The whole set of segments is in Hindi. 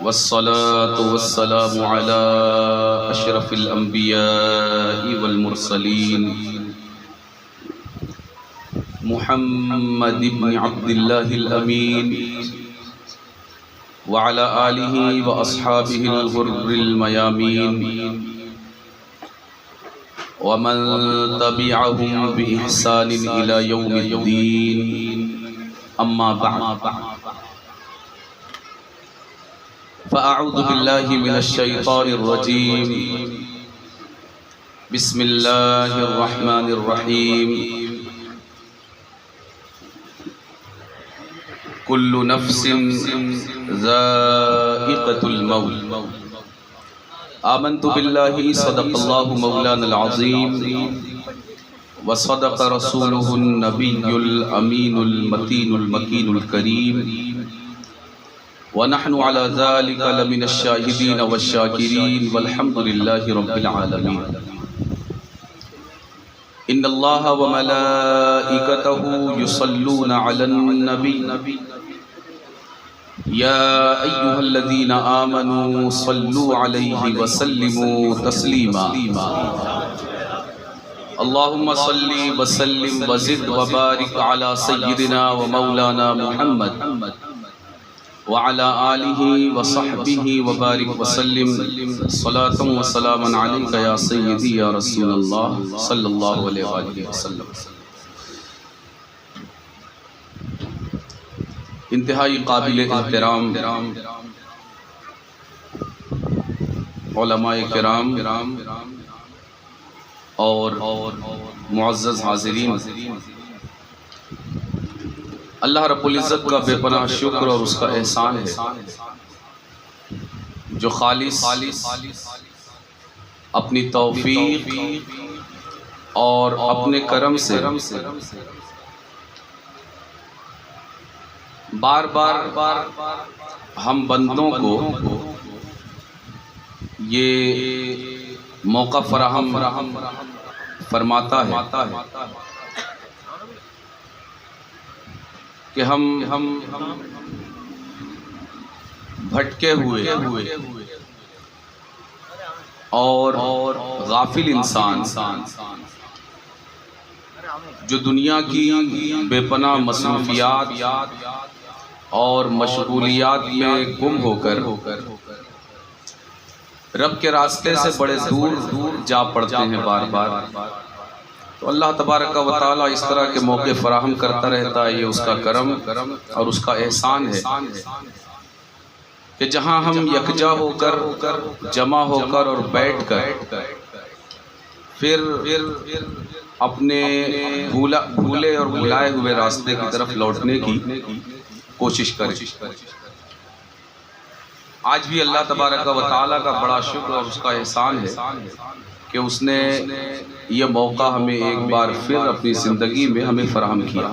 वस्सलातु वस्सलामु अला अशरफिल अंबिया'i वल मुरसलीन मुहम्मद इब्न अब्दिल्लाहिल अमीन व अला आलिहि व अस्हाबिहिल गुर्रिल मयामीन व मन तबिअहुम बि इहसानिन इला यौमिद्दीन अम्मा बअद फ़अऊज़ु बिल्लाहि मिनश शैतानिर रजीम बिस्मिल्लाहिर रहमानिर रहीम कुल्लु नफ्सिन ज़ाइक़तुल मौत आमन्तु बिल्लाहि सदक़ल्लाहु मौलानल अज़ीम व सदक़ रसूलुहुन नबियुल अमीनुल मतीनुल मकीनुल करीम व नहनु अला ज़ालिका लमिनश शाहिदीन वश्शाकिरीन वल्हम्दुलिल्लाहि रब्बिल आलमीन। इन्नल्लाहा व मलाइकतहु युसल्लूना अलन नबी या अय्युहल्लज़ीना आमनू सल्लू अलैहि व सल्लिमू तस्लीमा। अल्लाहुम्मा सल्लि व सल्लिम व ज़िद व बारिक अला सय्यिदिना व मौलाना मुहम्मद व अला आलिहि व सहबिहि व बारिक व सल्लिम सलातन व सलामन अलैका या सय्यदी या रसूलल्लाह सल्लल्लाहु अलैहि वसल्लम। इंतहाई काबिल एहतराम उलमाए किराम और मुअज़्ज़ज़ हाज़िरीन, अल्लाह रब्बुल इज़्ज़त का बेपनाह शुक्र और उसका एहसान है जो खालिस अपनी तौफीक और अपने करम से बार बार हम बंदों को ये मौका फराहम फरमाता है कि हम भटके हुए और गाफिल इंसान जो दुनिया की बेपनाह मसरूफियात और मशगूलियात में गुम होकर रब के रास्ते से बड़े दूर जा पड़ते हैं बार बार। तो अल्लाह तबारक व तआला इस तरह के मौके फराहम करता रहता है। ये उसका करम और उसका एहसान है कि जहाँ हम यकजा होकर जमा होकर और बैठकर फिर अपने भूले और भुलाए हुए रास्ते की तरफ लौटने की कोशिश करें। आज भी अल्लाह तबारक व तआला का बड़ा शुक्र और उसका एहसान है कि उसने ये मौका हमें एक बार फिर अपनी ज़िंदगी में हमें फराहम किया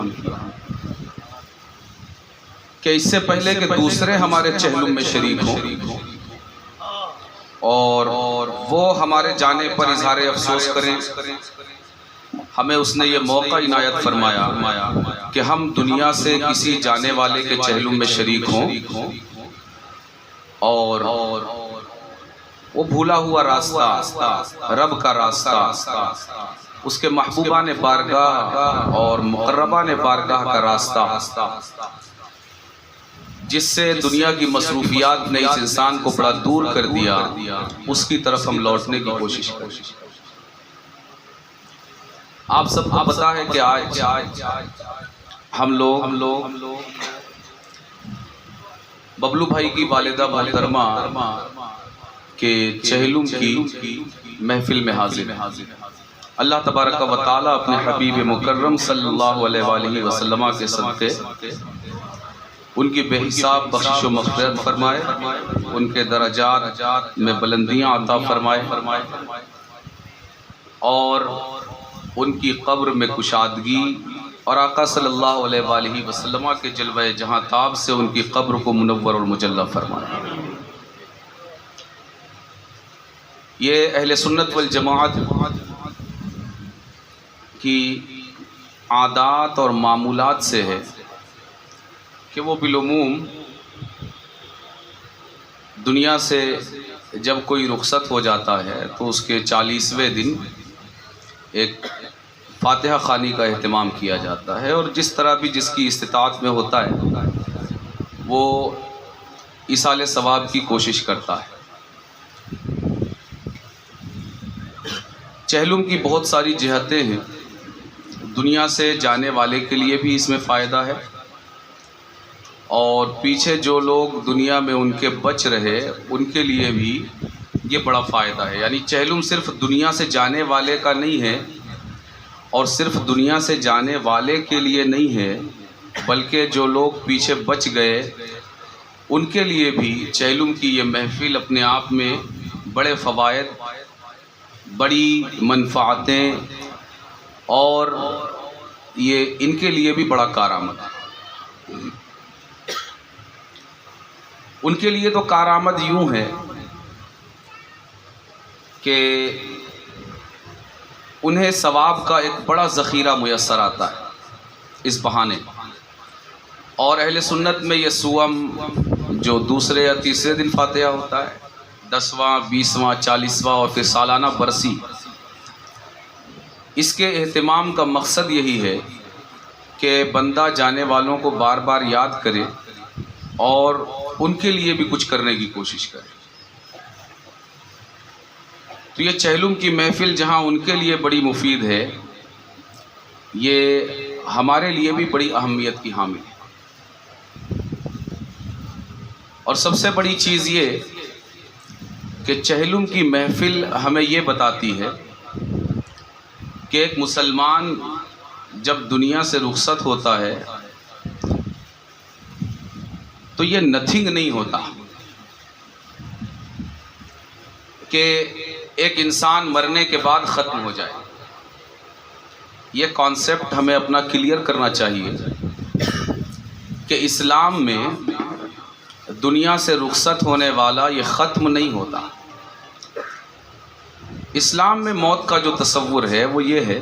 कि इससे पहले कि दूसरे हमारे चहलुम में शरीक हों और वो हमारे जाने पर इज़हार अफसोस करें, हमें उसने ये मौका इनायत फरमाया कि हम दुनिया से किसी जाने वाले के चहलुम में शरीक हों और वो भूला हुआ रास्ता रब का रास्ता, उसके महबूबा ने बारगाह और मुकर्रबा ने बारगाह का रास्ता जिससे दुनिया की मसरूफियात ने इस इंसान को बड़ा दूर कर दिया, उसकी तरफ हम लौटने की कोशिश करें। आप सबको पता है कि आज हम लोग बबलू भाई की वालिदा मोहतरमा के चहलुम की महफिल में हाजिर है। अल्लाह तबारक व तआला अपने हबीब मुकर्रम सल्लल्लाहु अलैहि वसल्लम के सदक़े उनकी बेहिसाब बख्शिश व मग़फ़िरत फरमाए, उनके दरजात में बुलंदियाँ अता फरमाए और उनकी कब्र में कुशादगी और आका सल्लल्लाहु अलैहि वसल्लम के जलवे जहाँ ताब से उनकी कब्र को मुनव्वर और मुजल्ला फरमाए। ये अहले सुन्नत वल जमाअत की आदात और मामूलात से है कि वो बिलुमूम दुनिया से जब कोई रुखसत हो जाता है तो उसके 40वें दिन एक फातिहा ख़ानी का एहतमाम किया जाता है, और जिस तरह भी जिसकी इस्तिताअत में होता है वो इसाले सवाब की कोशिश करता है। चहलुम की बहुत सारी जिहतें हैं। दुनिया से जाने वाले के लिए भी इसमें फ़ायदा है, और पीछे जो लोग दुनिया में उनके बच रहे उनके लिए भी ये बड़ा फ़ायदा है। यानी चहलुम सिर्फ़ दुनिया से जाने वाले का नहीं है, और सिर्फ़ दुनिया से जाने वाले के लिए नहीं है, बल्कि जो लोग पीछे बच गए उनके लिए भी चहलुम की ये महफ़िल अपने आप में बड़े फ़वायद, बड़ी मनफ़ाअतें, और ये इनके लिए भी बड़ा कारआमद है। उनके लिए तो कारआमद यूँ है कि उन्हें सवाब का एक बड़ा ज़ख़ीरा मुयस्सर आता है इस बहाने। और अहले सुन्नत में ये सुअम जो दूसरे या तीसरे दिन फातिहा होता है, 10वां, 20वां, 40वां और फिर सालाना बरसी, इसके एहतमाम का मकसद यही है कि बंदा जाने वालों को बार बार याद करे और उनके लिए भी कुछ करने की कोशिश करे। तो ये चहलुम की महफ़िल जहाँ उनके लिए बड़ी मुफीद है, ये हमारे लिए भी बड़ी अहमियत की हामिल है। और सबसे बड़ी चीज़ ये कि चहलुम की महफ़िल हमें ये बताती है कि एक मुसलमान जब दुनिया से रुखसत होता है तो ये नथिंग नहीं होता कि एक इंसान मरने के बाद ख़त्म हो जाए। ये कॉन्सेप्ट हमें अपना क्लियर करना चाहिए कि इस्लाम में दुनिया से रुखसत होने वाला ये ख़त्म नहीं होता। इस्लाम में मौत का जो तसव्वुर है वो ये है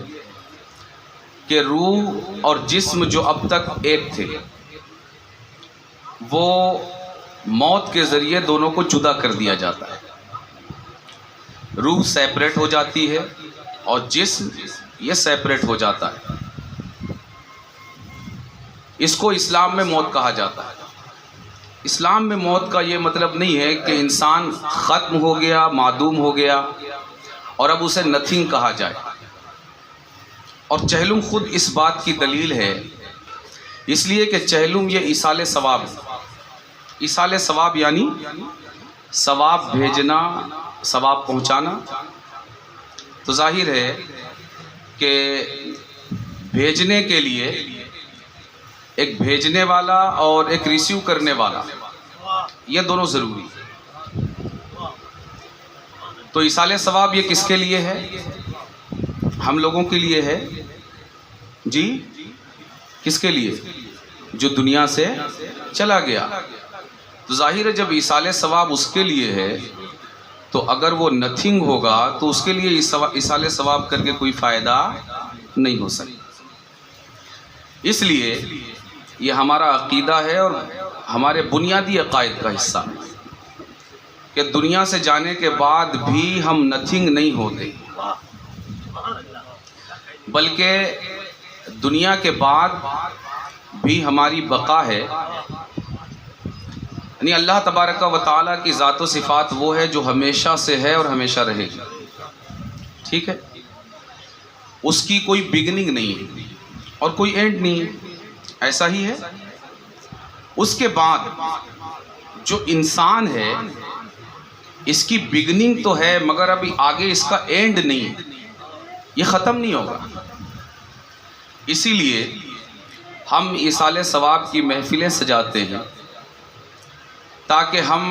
कि रूह और जिस्म जो अब तक एक थे, वो मौत के ज़रिए दोनों को जुदा कर दिया जाता है। रूह सेपरेट हो जाती है और जिस्म ये सेपरेट हो जाता है। इसको इस्लाम में मौत कहा जाता है। इस्लाम में मौत का ये मतलब नहीं है कि इंसान ख़त्म हो गया, मादूम हो गया और अब उसे नथिंग कहा जाए। और चहलुम ख़ुद इस बात की दलील है, इसलिए कि चहलुम ये इसाले सवाब है। इसाले सवाब यानी सवाब भेजना, सवाब पहुंचाना। तो जाहिर है कि भेजने के लिए एक भेजने वाला और एक रिसीव करने वाला, ये दोनों ज़रूरी है। तो इसाले सवाब ये किसके लिए है? हम लोगों के लिए है जी। किसके लिए? जो दुनिया से चला गया। तो जाहिर है जब इसाले सवाब उसके लिए है, तो अगर वो नथिंग होगा तो उसके लिए इसाले सवाब करके कोई फ़ायदा नहीं हो सकता। इसलिए ये हमारा अक़ीदा है और हमारे बुनियादी अक़ाइद का हिस्सा है कि दुनिया से जाने के बाद भी हम नथिंग नहीं होते, बल्कि दुनिया के बाद भी हमारी बका है। यानी अल्लाह तबारक व तआला की ज़ात व सिफ़ात वो है जो हमेशा से है और हमेशा रहेगी। ठीक है, उसकी कोई बिगनिंग नहीं है और कोई एंड नहीं है, ऐसा ही है। उसके बाद जो इंसान है इसकी बिगनिंग तो है, मगर अभी आगे इसका एंड नहीं है, ये ख़त्म नहीं होगा। इसीलिए हम इसाले सवाब की महफ़िलें सजाते हैं ताकि हम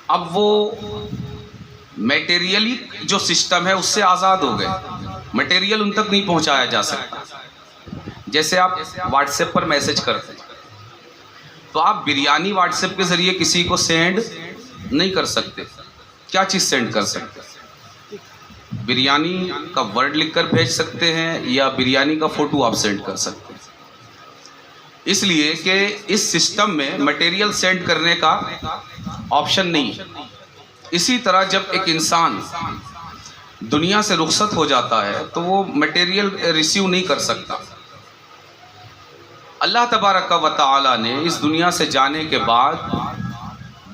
अब वो मटेरियली जो सिस्टम है उससे आज़ाद हो गए। मटेरियल उन तक नहीं पहुंचाया जा सकता। जैसे आप व्हाट्सएप पर मैसेज करते हैं तो आप बिरयानी व्हाट्सएप के ज़रिए किसी को सेंड नहीं कर सकते। क्या चीज़ सेंड कर सकते? बिरयानी का वर्ड लिखकर भेज सकते हैं या बिरयानी का फ़ोटो आप सेंड कर सकते हैं। इसलिए कि इस सिस्टम में मटेरियल सेंड करने का ऑप्शन नहीं है। इसी तरह जब एक इंसान दुनिया से रुखसत हो जाता है तो वो मटेरियल रिसीव नहीं कर सकता। अल्लाह तबारक व तआला ने इस दुनिया से जाने के बाद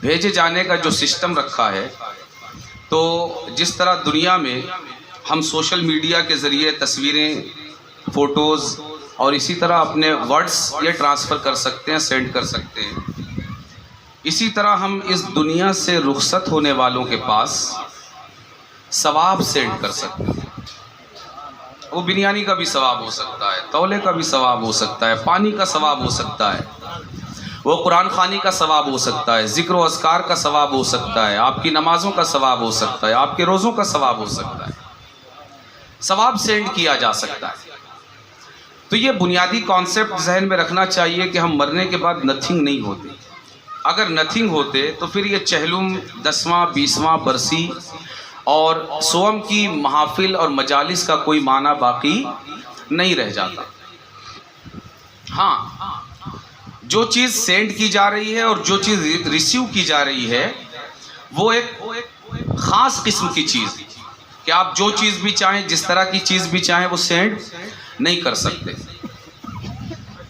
भेजे जाने का जो सिस्टम रखा है, तो जिस तरह दुनिया में हम सोशल मीडिया के ज़रिए तस्वीरें, फ़ोटोज़ और इसी तरह अपने वर्ड्स ये ट्रांसफ़र कर सकते हैं, सेंड कर सकते हैं, इसी तरह हम इस दुनिया से रुखसत होने वालों के पास सवाब सेंड कर सकते हैं। वो बिरयानी का भी सवाब हो सकता है, तौले का भी सवाब हो सकता है, पानी का सवाब हो सकता है, वो कुरान खानी का सवाब हो सकता है, ज़िक्र व अस्कार का सवाब हो सकता है, आपकी नमाज़ों का सवाब हो सकता है, आपके रोज़ों का सवाब हो सकता है। सवाब सेंड किया जा सकता है। तो ये बुनियादी कॉन्सेप्ट जहन में रखना चाहिए कि हम मरने के बाद नथिंग नहीं होते। अगर नथिंग होते तो फिर ये चहलुम 10वां 20वां बरसी और सोम की महफिल और मजालिस का कोई माना बाकी नहीं रह जाता। हाँ, जो चीज़ सेंड की जा रही है और जो चीज़ रिसीव की जा रही है वो एक ख़ास किस्म की चीज़ कि आप जो चीज़ भी चाहें, जिस तरह की चीज़ भी चाहें, वो सेंड नहीं कर सकते।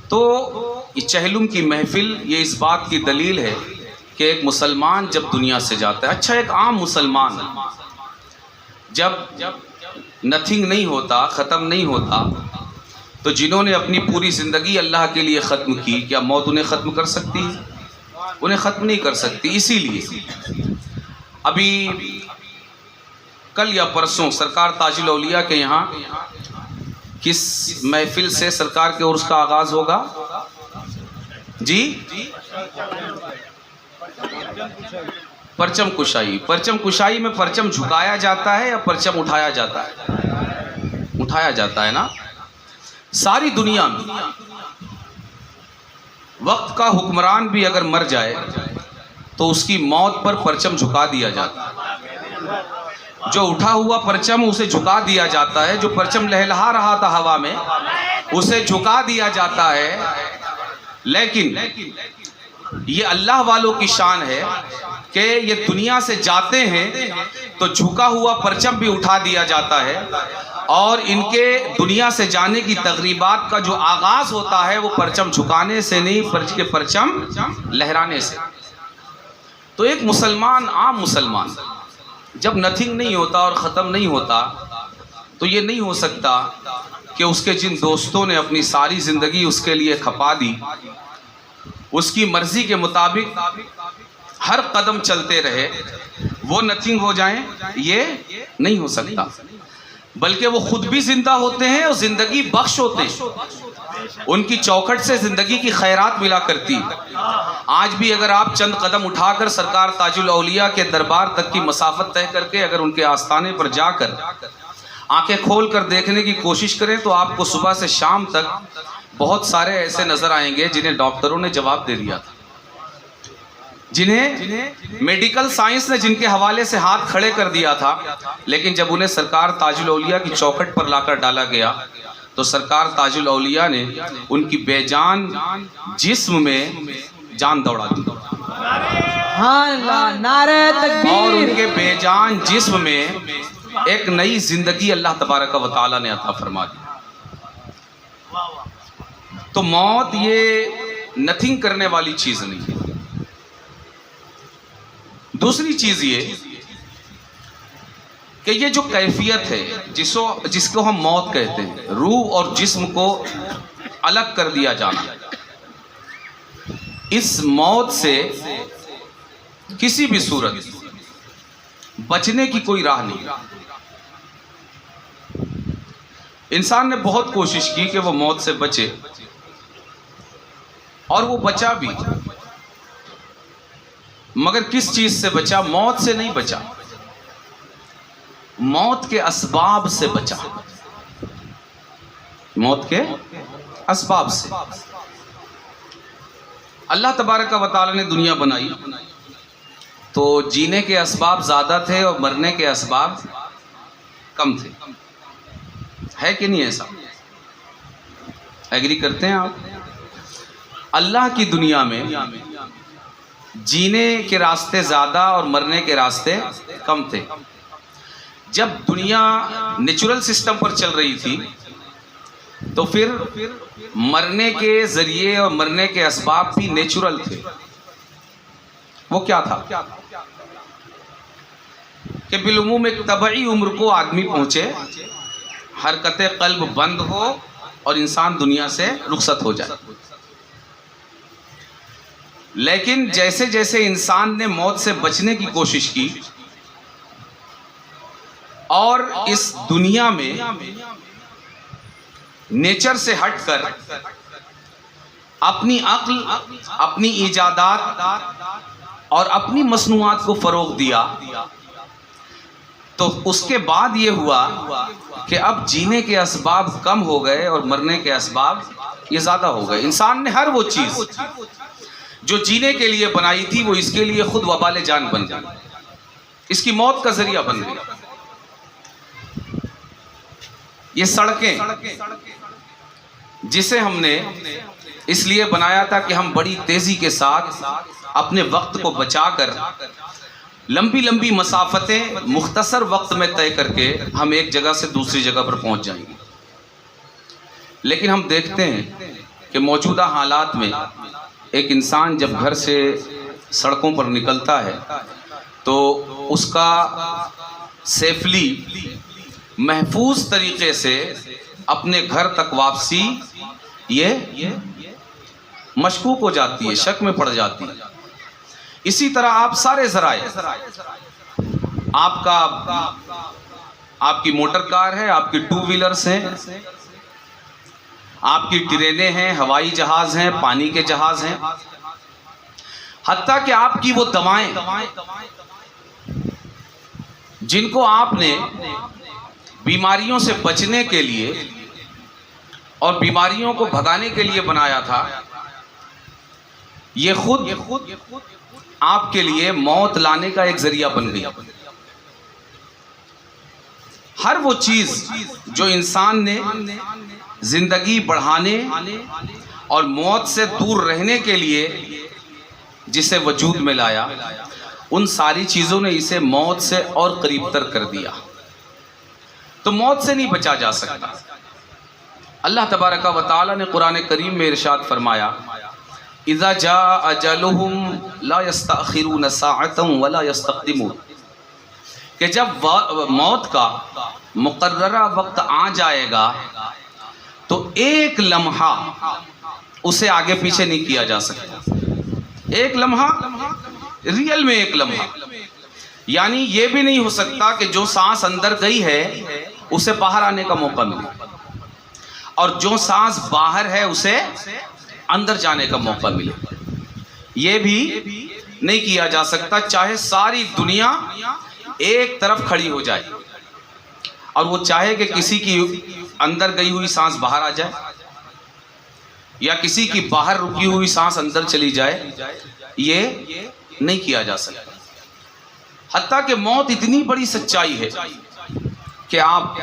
तो ये चहलुम की महफिल ये इस बात की दलील है कि एक मुसलमान जब दुनिया से जाता है, अच्छा एक आम मुसलमान जब नथिंग नहीं होता, ख़त्म नहीं होता, तो जिन्होंने अपनी पूरी ज़िंदगी अल्लाह के लिए ख़त्म की, क्या मौत उन्हें ख़त्म कर सकती है? उन्हें ख़त्म नहीं कर सकती। इसीलिए अभी कल या परसों सरकार ताजुल औलिया के यहाँ किस महफिल से सरकार के उर्स का आगाज़ होगा जी? परचम कुशाई। परचम कुशाई में परचम झुकाया जाता है या परचम उठाया जाता है? उठाया जाता है ना। सारी दुनिया में वक्त का हुक्मरान भी अगर मर जाए तो उसकी मौत पर परचम झुका दिया जाता है। जो उठा हुआ परचम उसे झुका दिया जाता है, जो परचम लहलहा रहा था हवा में उसे झुका दिया जाता है। लेकिन ये अल्लाह वालों की शान है कि ये दुनिया से जाते हैं तो झुका हुआ परचम भी उठा दिया जाता है और इनके दुनिया से जाने की तकरीबात का जो आगाज़ होता है वो परचम झुकाने से नहीं, परचम लहराने से। तो एक मुसलमान, आम मुसलमान जब नथिंग नहीं होता और ख़त्म नहीं होता तो ये नहीं हो सकता कि उसके जिन दोस्तों ने अपनी सारी ज़िंदगी उसके लिए खपा दी, उसकी मर्ज़ी के मुताबिक हर कदम चलते रहे, वो नथिंग हो जाएं। ये नहीं हो सकता। बल्कि वो खुद भी ज़िंदा होते हैं और ज़िंदगी बख्श होते हैं। उनकी चौखट से ज़िंदगी की खैरात मिला करती। आज भी अगर आप चंद कदम उठाकर सरकार ताजुल औलिया के दरबार तक की मसाफत तय करके अगर उनके आस्थाने पर जाकर आंखें खोल कर देखने की कोशिश करें तो आपको सुबह से शाम तक बहुत सारे ऐसे नज़र आएंगे जिन्हें डॉक्टरों ने जवाब दे दिया था, जिन्हें मेडिकल साइंस ने जिनके हवाले से हाथ खड़े कर दिया था, लेकिन जब उन्हें सरकार ताजुल औलिया की चौखट पर लाकर डाला गया तो सरकार ताजुल औलिया ने उनकी बेजान जिस्म में जान दौड़ा दी और उनके बेजान जिस्म में एक नई जिंदगी अल्लाह तबारक व तआला ने अता फरमा दी। तो मौत ये नथिंग करने वाली चीज़ नहीं है। दूसरी चीज़ ये कि ये जो कैफियत है जिसको हम मौत कहते हैं, रूह और जिस्म को अलग कर दिया जाना, इस मौत से किसी भी सूरत बचने की कोई राह नहीं। इंसान ने बहुत कोशिश की कि वो मौत से बचे और वो बचा भी, मगर किस चीज से बचा? मौत से नहीं बचा, मौत के असबाब से बचा। मौत के असबाब से। अल्लाह तबारक व तआला ने दुनिया बनाई तो जीने के असबाब ज़्यादा थे और मरने के असबाब कम थे। है कि नहीं ऐसा? एग्री करते हैं आप? अल्लाह की दुनिया में जीने के रास्ते ज़्यादा और मरने के रास्ते कम थे। जब दुनिया नेचुरल सिस्टम पर चल रही थी तो फिर मरने के ज़रिए और मरने के असबाब भी नेचुरल थे। वो क्या था कि बिलुमूम एक तबई उम्र को आदमी पहुँचे, हरकत कल्ब बंद हो और इंसान दुनिया से रुखसत हो जाए। लेकिन जैसे जैसे इंसान ने मौत से बचने की कोशिश की और इस दुनिया में नेचर से हटकर अपनी अक्ल, अपनी इजादात और अपनी मसनूआत को फरोग दिया, तो उसके बाद ये हुआ कि अब जीने के असबाब कम हो गए और मरने के असबाब ये ज़्यादा हो गए। इंसान ने हर वो चीज़ जो जीने के लिए बनाई थी वो इसके लिए खुद वबाले जान बन गई, इसकी मौत का जरिया बन गई। ये सड़कें जिसे हमने इसलिए बनाया था कि हम बड़ी तेजी के साथ अपने वक्त को बचाकर लंबी लंबी मसाफतें मुख्तसर वक्त में तय करके हम एक जगह से दूसरी जगह पर पहुंच जाएंगे। लेकिन हम देखते हैं कि मौजूदा हालात में एक इंसान जब घर से सड़कों पर निकलता है तो उसका सेफली महफूज तरीके से अपने घर तक वापसी ये मशकूक हो जाती है, शक में पड़ जाती है। इसी तरह आप सारे ज़राए, आपकी मोटर कार है, आपकी टू व्हीलर्स हैं, आपकी ट्रेनें हैं, हवाई जहाज़ हैं, पानी के जहाज़ हैं, हत्ता कि आपकी वो दवाएं जिनको आपने बीमारियों से बचने के लिए और बीमारियों को भगाने के लिए बनाया था, ये खुद आपके लिए मौत लाने का एक जरिया बन गई। हर वो चीज़ जो इंसान ने जिंदगी बढ़ाने और मौत से दूर रहने के लिए जिसे वजूद में लाया, उन सारी चीज़ों ने इसे मौत से और करीब तर कर दिया। तो मौत से नहीं बचा जा सकता। अल्लाह तबारक व तआला ने कुरान करीम में इरशाद फरमाया, इज़ा जा अजलुहुम ला यस्तअखिरून साअतन वला यस्तक़दिमून, कि जब मौत का मुकर्ररा वक्त आ जाएगा तो एक लम्हा उसे आगे पीछे नहीं किया जा सकता। एक लम्हा, रियल में एक लम्हा, यानी ये भी नहीं हो सकता कि जो सांस अंदर गई है उसे बाहर आने का मौका मिले और जो सांस बाहर है उसे अंदर जाने का मौका मिले। ये भी नहीं किया जा सकता, चाहे सारी दुनिया एक तरफ खड़ी हो जाए और वो चाहे कि किसी की अंदर गई हुई सांस बाहर आ जाए या किसी की बाहर रुकी हुई सांस अंदर चली जाए, ये नहीं किया जा सकता। हत्ता कि मौत इतनी बड़ी सच्चाई है कि आप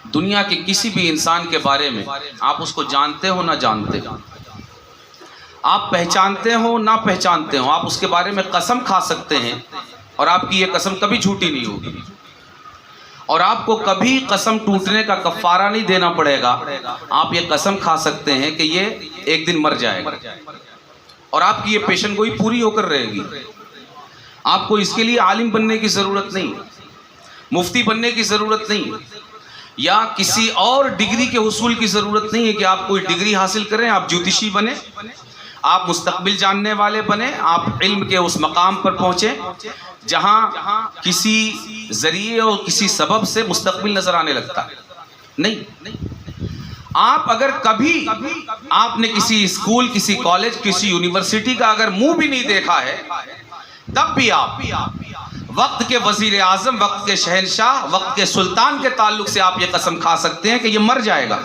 दुनिया के किसी भी इंसान के बारे में, आप उसको जानते हो ना जानते हो, आप पहचानते हो ना पहचानते हो, आप उसके बारे में कसम खा सकते हैं और आपकी ये कसम कभी झूठी नहीं होगी और आपको कभी कसम टूटने का कफ़ारा नहीं देना पड़ेगा। आप ये कसम खा सकते हैं कि ये एक दिन मर जाएगा और आपकी ये पेशन गोई पूरी होकर रहेगी। आपको इसके लिए आलिम बनने की ज़रूरत नहीं, मुफ्ती बनने की ज़रूरत नहीं, या किसी और डिग्री के हुसूल की ज़रूरत नहीं है कि आप कोई डिग्री हासिल करें, आप ज्योतिषी बने, आप मुस्तकबिल जानने वाले बने, आप इल्म के उस मकाम पर पहुँचे जहाँ किसी ज़रिए और किसी सबब से मुस्तकबिल नज़र आने लगता है। नहीं, आप अगर कभी आपने किसी स्कूल, किसी कॉलेज, किसी यूनिवर्सिटी का अगर मुंह भी नहीं देखा है, तब भी आप वक्त के वजीर आजम, वक्त के शहनशाह, वक्त के सुल्तान के ताल्लुक से आप ये कसम खा सकते हैं कि ये मर जाएगा।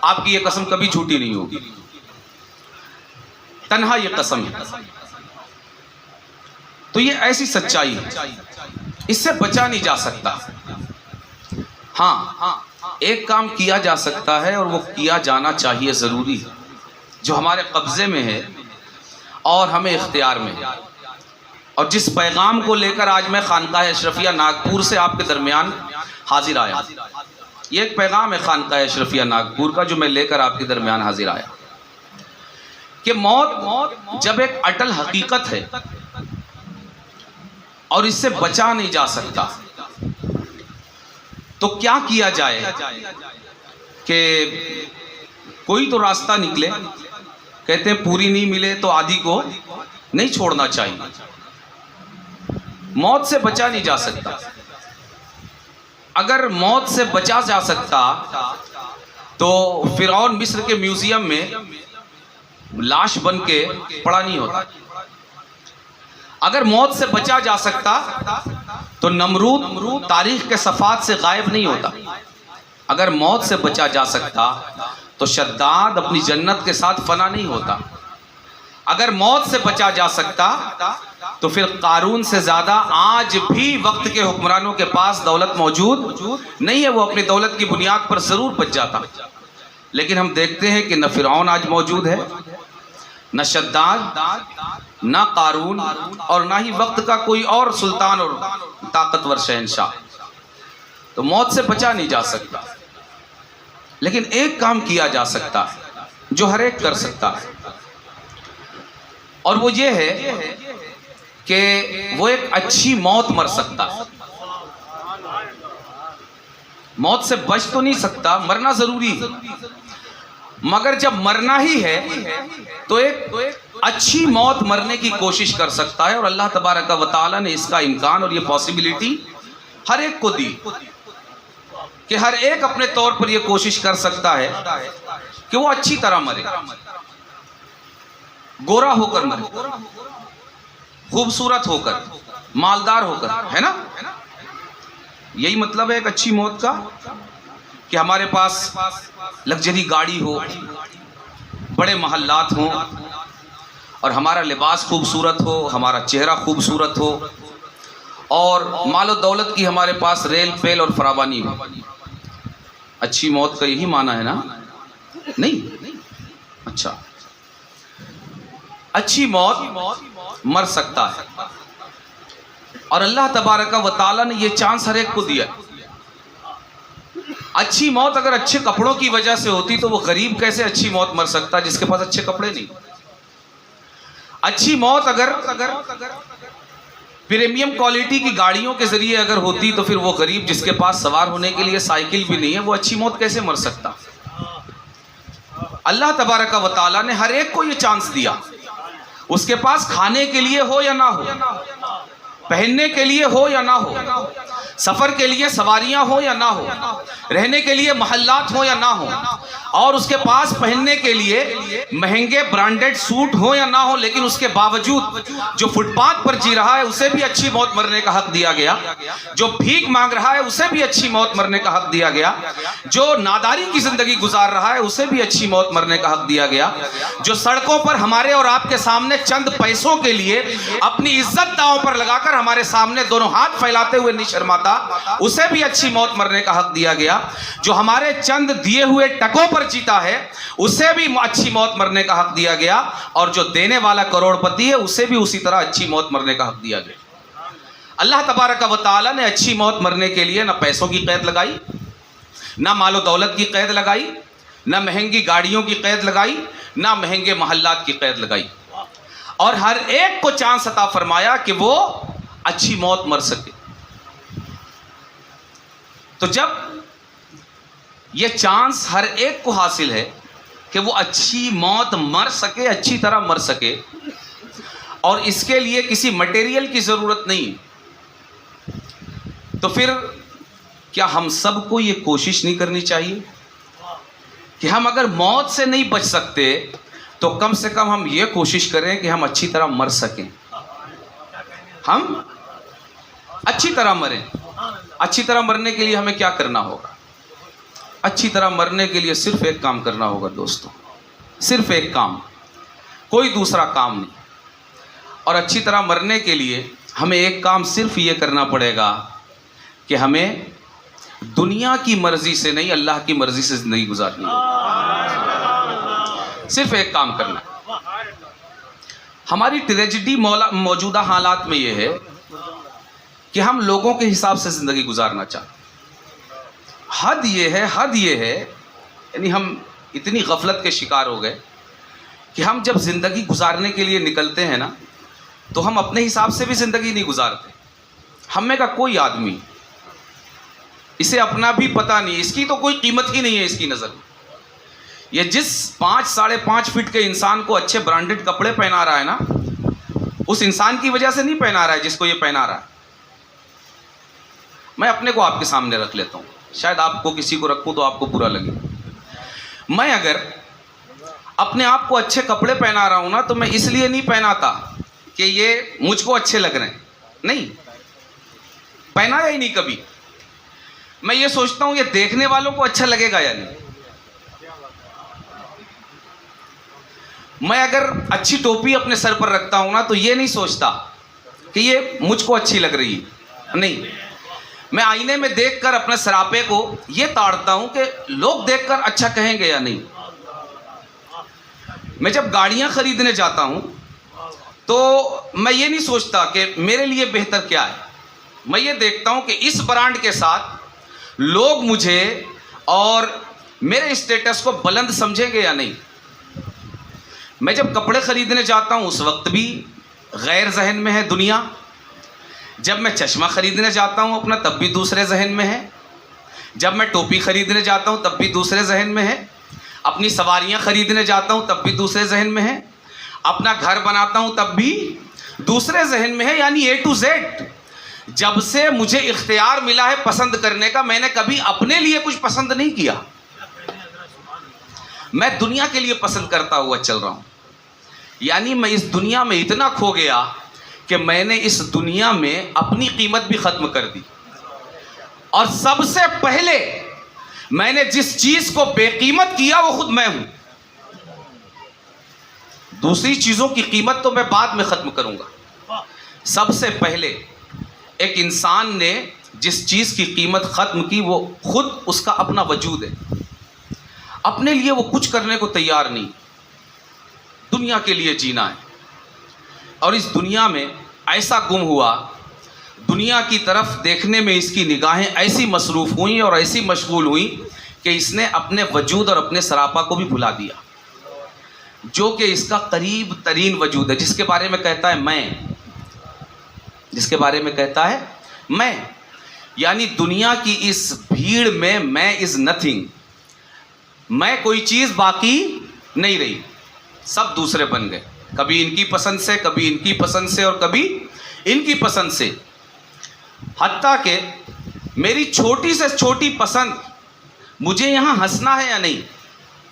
आपकी ये कसम कभी झूठी नहीं होगी, तन्हा ये कसम है। तो ये ऐसी सच्चाई है, इससे बचा नहीं जा सकता। हाँ, एक काम किया जा सकता है और वो किया जाना चाहिए, ज़रूरी है, जो हमारे कब्ज़े में है। और हमें इख्तियार में है। और जिस पैगाम को लेकर आज मैं खानकाह अशरफिया नागपुर से आपके दरमियान हाजिर आया, ये एक पैगाम है खानकाह अशरफिया नागपुर का जो मैं लेकर आपके दरमियान हाजिर आया कि मौत जब एक अटल हकीकत है और इससे बचा नहीं जा सकता, तो क्या किया जाए कि कोई तो रास्ता निकले। कहते हैं पूरी नहीं मिले तो आधी को नहीं छोड़ना चाहिए। मौत से बचा नहीं जा सकता। अगर मौत से बचा जा सकता तो फिरौन मिस्र के म्यूजियम में लाश बन के पड़ा नहीं होता। अगर मौत से बचा जा सकता तो नमरूद तारीख के सफ़ात से गायब नहीं होता। अगर मौत से बचा जा सकता तो शद्दाद अपनी जन्नत के साथ फना नहीं होता। अगर मौत से बचा जा सकता तो फिर कारून से ज़्यादा आज भी वक्त के हुक्मरानों के पास दौलत मौजूद नहीं है, वो अपनी दौलत की बुनियाद पर ज़रूर बच जाता। लेकिन हम देखते हैं कि न फिरौन आज मौजूद है, न शद्दाद, न कारून, और ना ही वक्त का कोई और सुल्तान और ताकतवर शहंशाह। तो मौत से बचा नहीं जा सकता, लेकिन एक काम किया जा सकता है जो हर एक कर सकता है, और वो ये है कि वो एक अच्छी मौत मर सकता है। मौत से बच तो नहीं सकता, मरना जरूरी है, मगर जब मरना ही है तो एक अच्छी मौत मरने की कोशिश कर सकता है। और अल्लाह तबारक व तआला ने इसका इम्कान और ये पॉसिबिलिटी हर एक को दी कि हर एक अपने तौर पर यह कोशिश कर सकता है कि वो अच्छी तरह मरे, गोरा होकर मरे, खूबसूरत होकर, मालदार होकर, है ना। यही मतलब है एक अच्छी मौत का, कि हमारे पास लग्जरी गाड़ी हो, बड़े महल्लात हों, और हमारा लिबास खूबसूरत हो, हमारा चेहरा खूबसूरत हो, और मालो दौलत की हमारे पास रेल पेल और फरावानी हो। अच्छी मौत का यही माना है ना? नहीं? अच्छा, अच्छी मौत मर सकता है, और अल्लाह तबारक व तआला ने यह चांस हर एक को दिया। अच्छी मौत अगर अच्छे कपड़ों की वजह से होती तो वो गरीब कैसे अच्छी मौत मर सकता है जिसके पास अच्छे कपड़े नहीं। अच्छी मौत अगर प्रीमियम क्वालिटी की गाड़ियों के जरिए अगर होती तो फिर वो गरीब जिसके पास सवार होने के लिए साइकिल भी नहीं है, वो अच्छी मौत कैसे मर सकता। अल्लाह तबारक व तआला ने हर एक को ये चांस दिया, उसके पास खाने के लिए हो या ना हो, पहनने के लिए हो या ना हो, सफर के लिए सवारियां हो या ना हो, रहने के लिए महल्लात हो या ना हो, और उसके पास पहनने के लिए महंगे ब्रांडेड सूट हो या ना हो, लेकिन उसके बावजूद जो फुटपाथ पर जी रहा है उसे भी अच्छी मौत मरने का हक दिया गया, जो भीख मांग रहा है उसे भी अच्छी मौत मरने का हक दिया गया, जो नादारी की जिंदगी गुजार रहा है उसे भी अच्छी मौत मरने का हक दिया गया, जो सड़कों पर हमारे और आपके सामने चंद पैसों के लिए अपनी इज्जत दांव पर लगाकर हमारे सामने दोनों हाथ फैलाते हुए नहीं शर्माता, उसे भी अच्छी मौत मरने का हक दिया गया, जो हमारे चंद दिए हुए टकों पर जीता है उसे भी अच्छी मौत मरने का हक दिया गया, और जो देने वाला करोड़पति है उसे भी उसी तरह अच्छी मौत मरने का हक दिया गया। अल्लाह तबारक व तआला ने अच्छी मौत मरने के लिए ना पैसों की कैद लगाई, ना मालो दौलत की कैद लगाई, ना महंगी गाड़ियों की कैद लगाई, ना महंगे महल्लात की कैद लगाई, और हर एक को चांस अता फरमाया कि वो अच्छी मौत मर सके। तो जब ये चांस हर एक को हासिल है कि वो अच्छी मौत मर सके, अच्छी तरह मर सके, और इसके लिए किसी मटेरियल की ज़रूरत नहीं, तो फिर क्या हम सबको ये कोशिश नहीं करनी चाहिए कि हम अगर मौत से नहीं बच सकते तो कम से कम हम ये कोशिश करें कि हम अच्छी तरह मर सकें, हम अच्छी तरह मरें। अच्छी तरह मरने के लिए हमें क्या करना होगा? अच्छी तरह मरने के लिए सिर्फ एक काम करना होगा दोस्तों, सिर्फ एक काम, कोई दूसरा काम नहीं। और अच्छी तरह मरने के लिए हमें एक काम सिर्फ ये करना पड़ेगा कि हमें दुनिया की मर्जी से नहीं, अल्लाह की मर्जी से जिंदगी गुजारनी है। सिर्फ एक काम करना है, हमारी ट्रेजिडी मौजूदा हालात में ये है कि हम लोगों के हिसाब से ज़िंदगी गुजारना चाहते हैं। हद ये है यानी हम इतनी गफलत के शिकार हो गए कि हम जब ज़िंदगी गुजारने के लिए निकलते हैं ना, तो हम अपने हिसाब से भी ज़िंदगी नहीं गुजारते। हम में का कोई आदमी, इसे अपना भी पता नहीं, इसकी तो कोई कीमत ही नहीं है इसकी नज़र में। ये जिस 5-5.5 फीट के इंसान को अच्छे ब्रांडेड कपड़े पहना रहा है ना, उस इंसान की वजह से नहीं पहना रहा है जिसको ये पहना रहा है। मैं अपने को आपके सामने रख लेता हूँ, शायद आपको किसी को रखूँ तो आपको बुरा लगे। मैं अगर अपने आप को अच्छे कपड़े पहना रहा हूँ ना, तो मैं इसलिए नहीं पहनाता कि ये मुझको अच्छे लग रहे हैं, नहीं, पहनाया ही नहीं कभी। मैं ये सोचता हूँ ये देखने वालों को अच्छा लगेगा या नहीं। मैं अगर अच्छी टोपी अपने सर पर रखता हूँ ना, तो ये नहीं सोचता कि ये मुझको अच्छी लग रही है, नहीं। मैं आईने में देखकर अपने सरापे को ये ताड़ता हूँ कि लोग देखकर अच्छा कहेंगे या नहीं। मैं जब गाड़ियाँ खरीदने जाता हूँ तो मैं ये नहीं सोचता कि मेरे लिए बेहतर क्या है। मैं ये देखता हूँ कि इस ब्रांड के साथ लोग मुझे और मेरे स्टेटस को बुलंद समझेंगे या नहीं। मैं जब कपड़े खरीदने जाता हूँ उस वक्त भी गैर जहन में है दुनिया। जब मैं चश्मा खरीदने जाता हूँ अपना, तब भी दूसरे जहन में है। जब मैं टोपी खरीदने जाता हूँ तब भी दूसरे जहन में है। अपनी सवारियाँ खरीदने जाता हूँ तब भी दूसरे जहन में है। अपना घर बनाता हूँ तब भी दूसरे जहन में है। यानी A to Z जब से मुझे इख्तियार मिला है पसंद करने का, मैंने कभी अपने लिए कुछ पसंद नहीं किया। मैं दुनिया के लिए पसंद करता हुआ चल रहा हूँ। यानी मैं इस दुनिया में इतना खो गया कि मैंने इस दुनिया में अपनी कीमत भी ख़त्म कर दी। और सबसे पहले मैंने जिस चीज़ को बेकीमत किया वो खुद मैं हूँ। दूसरी चीज़ों की कीमत तो मैं बाद में ख़त्म करूँगा। सबसे पहले एक इंसान ने जिस चीज़ की कीमत ख़त्म की वो खुद उसका अपना वजूद है। अपने लिए वो कुछ करने को तैयार नहीं, दुनिया के लिए जीना है। और इस दुनिया में ऐसा गुम हुआ, दुनिया की तरफ देखने में इसकी निगाहें ऐसी मसरूफ़ हुई और ऐसी मशगूल हुई कि इसने अपने वजूद और अपने सरापा को भी भुला दिया, जो कि इसका करीब तरीन वजूद है, जिसके बारे में कहता है मैं, जिसके बारे में कहता है मैं। यानी दुनिया की इस भीड़ में मैं इज़ नथिंग, मैं कोई चीज़ बाकी नहीं रही, सब दूसरे बन गए। कभी इनकी पसंद से, कभी इनकी पसंद से और कभी इनकी पसंद से। हत्ता कि मेरी छोटी से छोटी पसंद, मुझे यहाँ हंसना है या नहीं,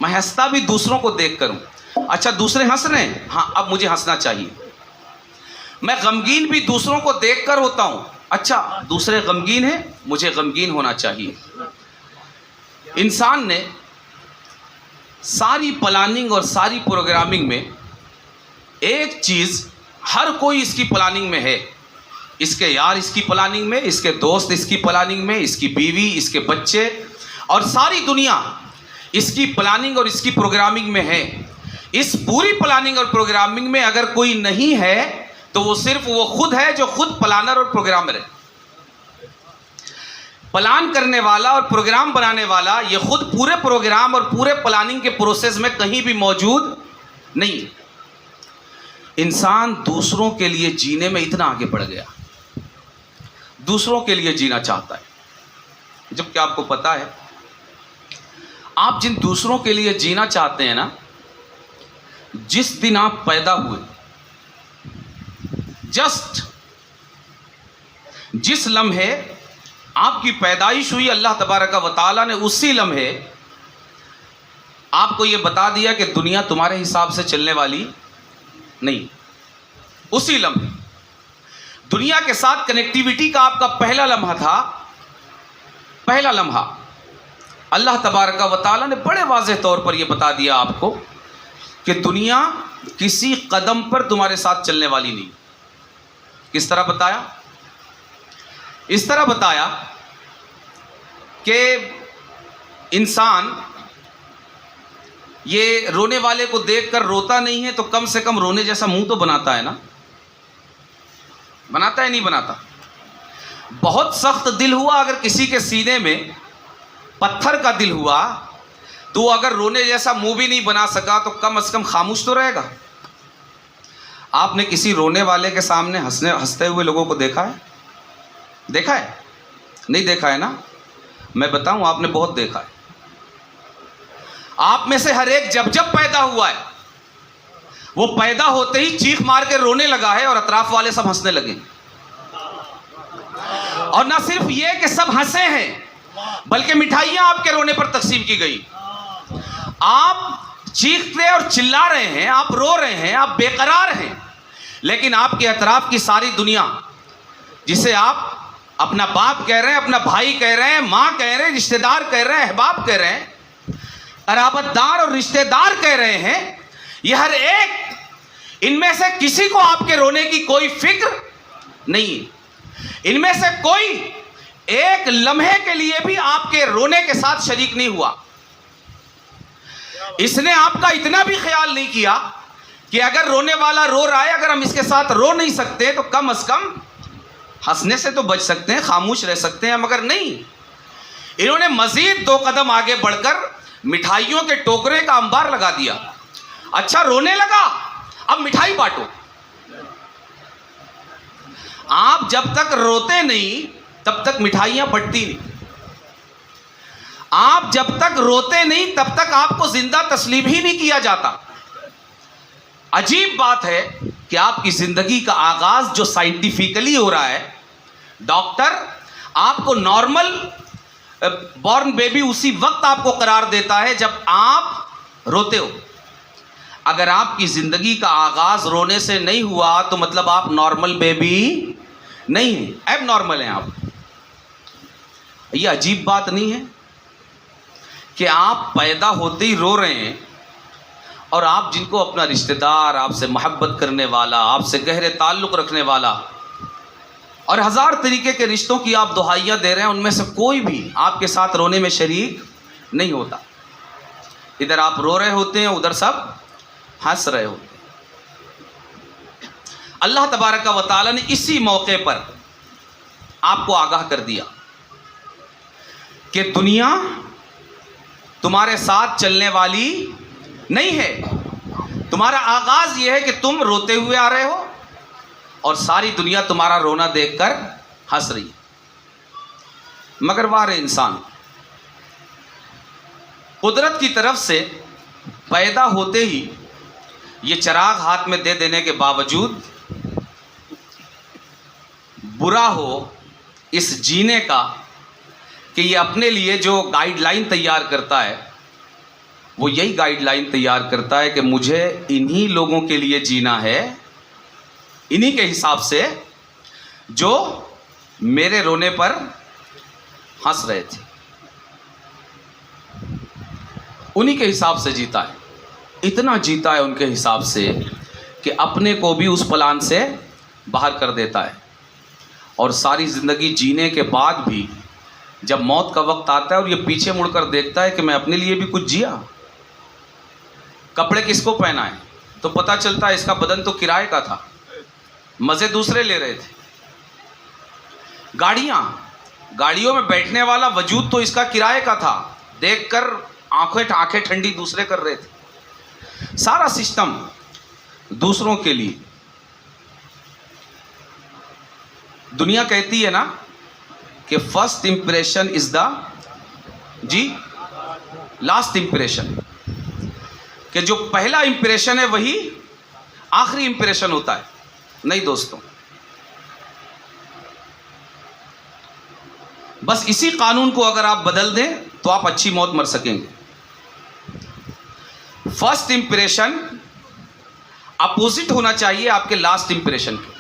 मैं हंसता भी दूसरों को देख कर हूँ। अच्छा दूसरे हंस रहे हैं, हाँ अब मुझे हंसना चाहिए। मैं गमगीन भी दूसरों को देख कर होता हूँ, अच्छा दूसरे गमगीन हैं, मुझे गमगीन होना चाहिए। इंसान ने सारी प्लानिंग और सारी प्रोग्रामिंग में एक चीज़, हर कोई इसकी प्लानिंग में है। इसके यार इसकी प्लानिंग में, इसके दोस्त इसकी प्लानिंग में, इसकी बीवी, इसके बच्चे और सारी दुनिया इसकी प्लानिंग और इसकी प्रोग्रामिंग में है। इस पूरी प्लानिंग और प्रोग्रामिंग में अगर कोई नहीं है तो वो सिर्फ वो खुद है जो खुद प्लानर और प्रोग्रामर है। प्लान करने वाला और प्रोग्राम बनाने वाला ये खुद पूरे प्रोग्राम और पूरे प्लानिंग के प्रोसेस में कहीं भी मौजूद नहीं है। इंसान दूसरों के लिए जीने में इतना आगे बढ़ गया, दूसरों के लिए जीना चाहता है, जबकि आपको पता है आप जिन दूसरों के लिए जीना चाहते हैं ना, जिस दिन आप पैदा हुए, जस्ट जिस लम्हे आपकी पैदाइश हुई, अल्लाह तबारक व तआला ने उसी लम्हे आपको यह बता दिया कि दुनिया तुम्हारे हिसाब से चलने वाली नहीं। उसी लम्हे दुनिया के साथ कनेक्टिविटी का आपका पहला लम्हा था। पहला लम्हा अल्लाह तबारक व तआला ने बड़े वाज़ेह तौर पर यह बता दिया आपको कि दुनिया किसी कदम पर तुम्हारे साथ चलने वाली नहीं। किस तरह बताया? इस तरह बताया कि इंसान ये रोने वाले को देखकर रोता नहीं है तो कम से कम रोने जैसा मुंह तो बनाता है ना, बनाता है नहीं बनाता? बहुत सख्त दिल हुआ अगर किसी के सीने में पत्थर का दिल हुआ तो अगर रोने जैसा मुंह भी नहीं बना सका तो कम से कम खामोश तो रहेगा। आपने किसी रोने वाले के सामने हंसते हुए लोगों को देखा है? देखा है? नहीं देखा है ना? मैं बताऊं, आपने बहुत देखा है। आप में से हर एक जब जब पैदा हुआ है वो पैदा होते ही चीख मार के रोने लगा है और अतराफ वाले सब हंसने लगे। और ना सिर्फ ये कि सब हंसे हैं बल्कि मिठाइयां आपके रोने पर तकसीम की गई। आप चीखते और चिल्ला रहे हैं, आप रो रहे हैं, आप बेकरार हैं, लेकिन आपके अतराफ की सारी दुनिया, जिसे आप अपना बाप कह रहे हैं, अपना भाई कह रहे हैं, माँ कह रहे हैं, रिश्तेदार कह रहे हैं, अहबाब कह रहे हैं, कराबतदार और रिश्तेदार कह रहे हैं, ये हर एक, इनमें से किसी को आपके रोने की कोई फिक्र नहीं। इनमें से कोई एक लम्हे के लिए भी आपके रोने के साथ शरीक नहीं हुआ। इसने आपका इतना भी ख्याल नहीं किया कि अगर रोने वाला रो रहा है, अगर हम इसके साथ रो नहीं सकते तो कम से कम हंसने से तो बच सकते हैं, खामोश रह सकते हैं, मगर नहीं। इन्होंने मजीद 2 कदम आगे बढ़कर मिठाइयों के टोकरे का अंबार लगा दिया। अच्छा, रोने लगा, अब मिठाई बांटो। आप जब तक रोते नहीं तब तक मिठाइयां बंटती नहीं। आप जब तक रोते नहीं तब तक आपको जिंदा तस्लीम ही नहीं किया जाता। अजीब बात है कि आपकी जिंदगी का आगाज जो साइंटिफिकली हो रहा है, डॉक्टर आपको नॉर्मल बॉर्न बेबी उसी वक्त आपको करार देता है जब आप रोते हो। अगर आपकी जिंदगी का आगाज रोने से नहीं हुआ तो मतलब आप नॉर्मल बेबी नहीं है, एब नॉर्मल हैं आप। ये अजीब बात नहीं है कि आप पैदा होते ही रो रहे हैं और आप जिनको अपना रिश्तेदार, आपसे मोहब्बत करने वाला, आपसे गहरे ताल्लुक़ रखने वाला और हज़ार तरीके के रिश्तों की आप दुहाइयाँ दे रहे हैं, उनमें से कोई भी आपके साथ रोने में शरीक नहीं होता। इधर आप रो रहे होते हैं, उधर सब हंस रहे होते हैं। अल्लाह तबारक व तआला ने इसी मौके पर आपको आगाह कर दिया कि दुनिया तुम्हारे साथ चलने वाली नहीं है। तुम्हारा आगाज यह है कि तुम रोते हुए आ रहे हो और सारी दुनिया तुम्हारा रोना देखकर हंस रही है। मगर वारे इंसान, कुदरत की तरफ से पैदा होते ही ये चिराग हाथ में दे देने के बावजूद बुरा हो इस जीने का कि ये अपने लिए जो गाइडलाइन तैयार करता है वो यही गाइडलाइन तैयार करता है कि मुझे इन्हीं लोगों के लिए जीना है, इन्हीं के हिसाब से जो मेरे रोने पर हंस रहे थे, उन्हीं के हिसाब से जीता है। इतना जीता है उनके हिसाब से कि अपने को भी उस प्लान से बाहर कर देता है। और सारी ज़िंदगी जीने के बाद भी जब मौत का वक्त आता है और ये पीछे मुड़कर देखता है कि मैं अपने लिए भी कुछ जिया, कपड़े किसको पहना है तो पता चलता है इसका बदन तो किराए का था, मज़े दूसरे ले रहे थे। गाड़ियों में बैठने वाला वजूद तो इसका किराए का था, देखकर आंखें ठंडी दूसरे कर रहे थे। सारा सिस्टम दूसरों के लिए। दुनिया कहती है ना कि first impression is the last impression, कि जो पहला इंप्रेशन है वही आखिरी इंप्रेशन होता है। नहीं दोस्तों, बस इसी कानून को अगर आप बदल दें तो आप अच्छी मौत मर सकेंगे। फर्स्ट इंप्रेशन अपोजिट होना चाहिए आपके लास्ट इंप्रेशन के।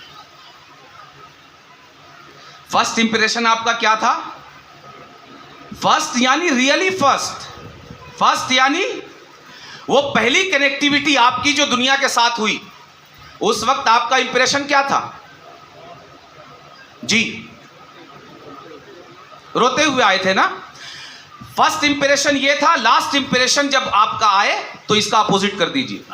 फर्स्ट इंप्रेशन आपका क्या था? फर्स्ट यानी रियली फर्स्ट यानी वो पहली कनेक्टिविटी आपकी जो दुनिया के साथ हुई, उस वक्त आपका इंप्रेशन क्या था? जी, रोते हुए आए थे ना। फर्स्ट इंप्रेशन ये था, लास्ट इंप्रेशन जब आपका आए तो इसका अपोजिट कर दीजिए।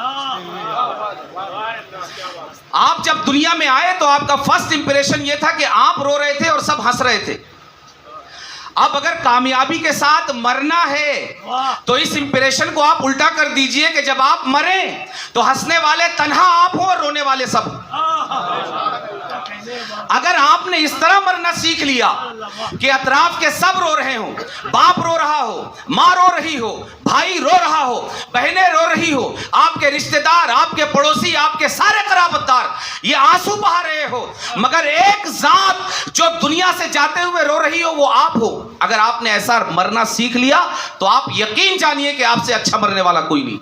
आप जब दुनिया में आए तो आपका फर्स्ट इंप्रेशन ये था कि आप रो रहे थे और सब हंस रहे थे। अब अगर कामयाबी के साथ मरना है तो इस इंप्रेशन को आप उल्टा कर दीजिए कि जब आप मरे तो हंसने वाले तन्हा आप हो और रोने वाले सब। अगर आपने इस तरह मरना सीख लिया कि अतराफ के सब रो रहे हो, बाप रो रहा हो, माँ रो रही हो, भाई रो रहा हो, बहनें रो रही हो, आपके रिश्तेदार, आपके पड़ोसी, आपके सारे कराबतदार ये आंसू बहा रहे हो, मगर एक जात जो दुनिया से जाते हुए रो रही हो वो आप हो। अगर आपने ऐसा मरना सीख लिया तो आप यकीन जानिए कि आपसे अच्छा मरने वाला कोई नहीं।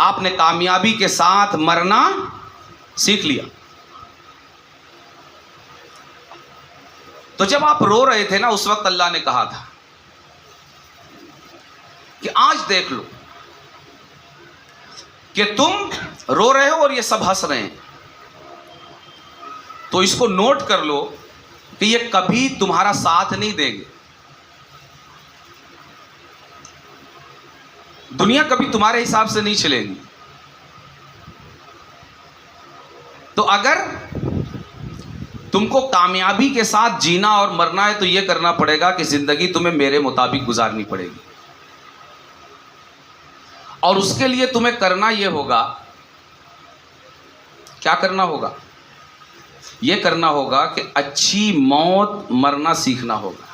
आपने कामयाबी के साथ मरना सीख लिया। तो जब आप रो रहे थे ना, उस वक्त अल्लाह ने कहा था कि आज देख लो कि तुम रो रहे हो और ये सब हंस रहे हैं, तो इसको नोट कर लो कि ये कभी तुम्हारा साथ नहीं देंगे। दुनिया कभी तुम्हारे हिसाब से नहीं चलेगी। तो अगर तुमको कामयाबी के साथ जीना और मरना है तो यह करना पड़ेगा कि जिंदगी तुम्हें मेरे मुताबिक गुजारनी पड़ेगी। और उसके लिए तुम्हें करना यह होगा, क्या करना होगा? यह करना होगा कि अच्छी मौत मरना सीखना होगा।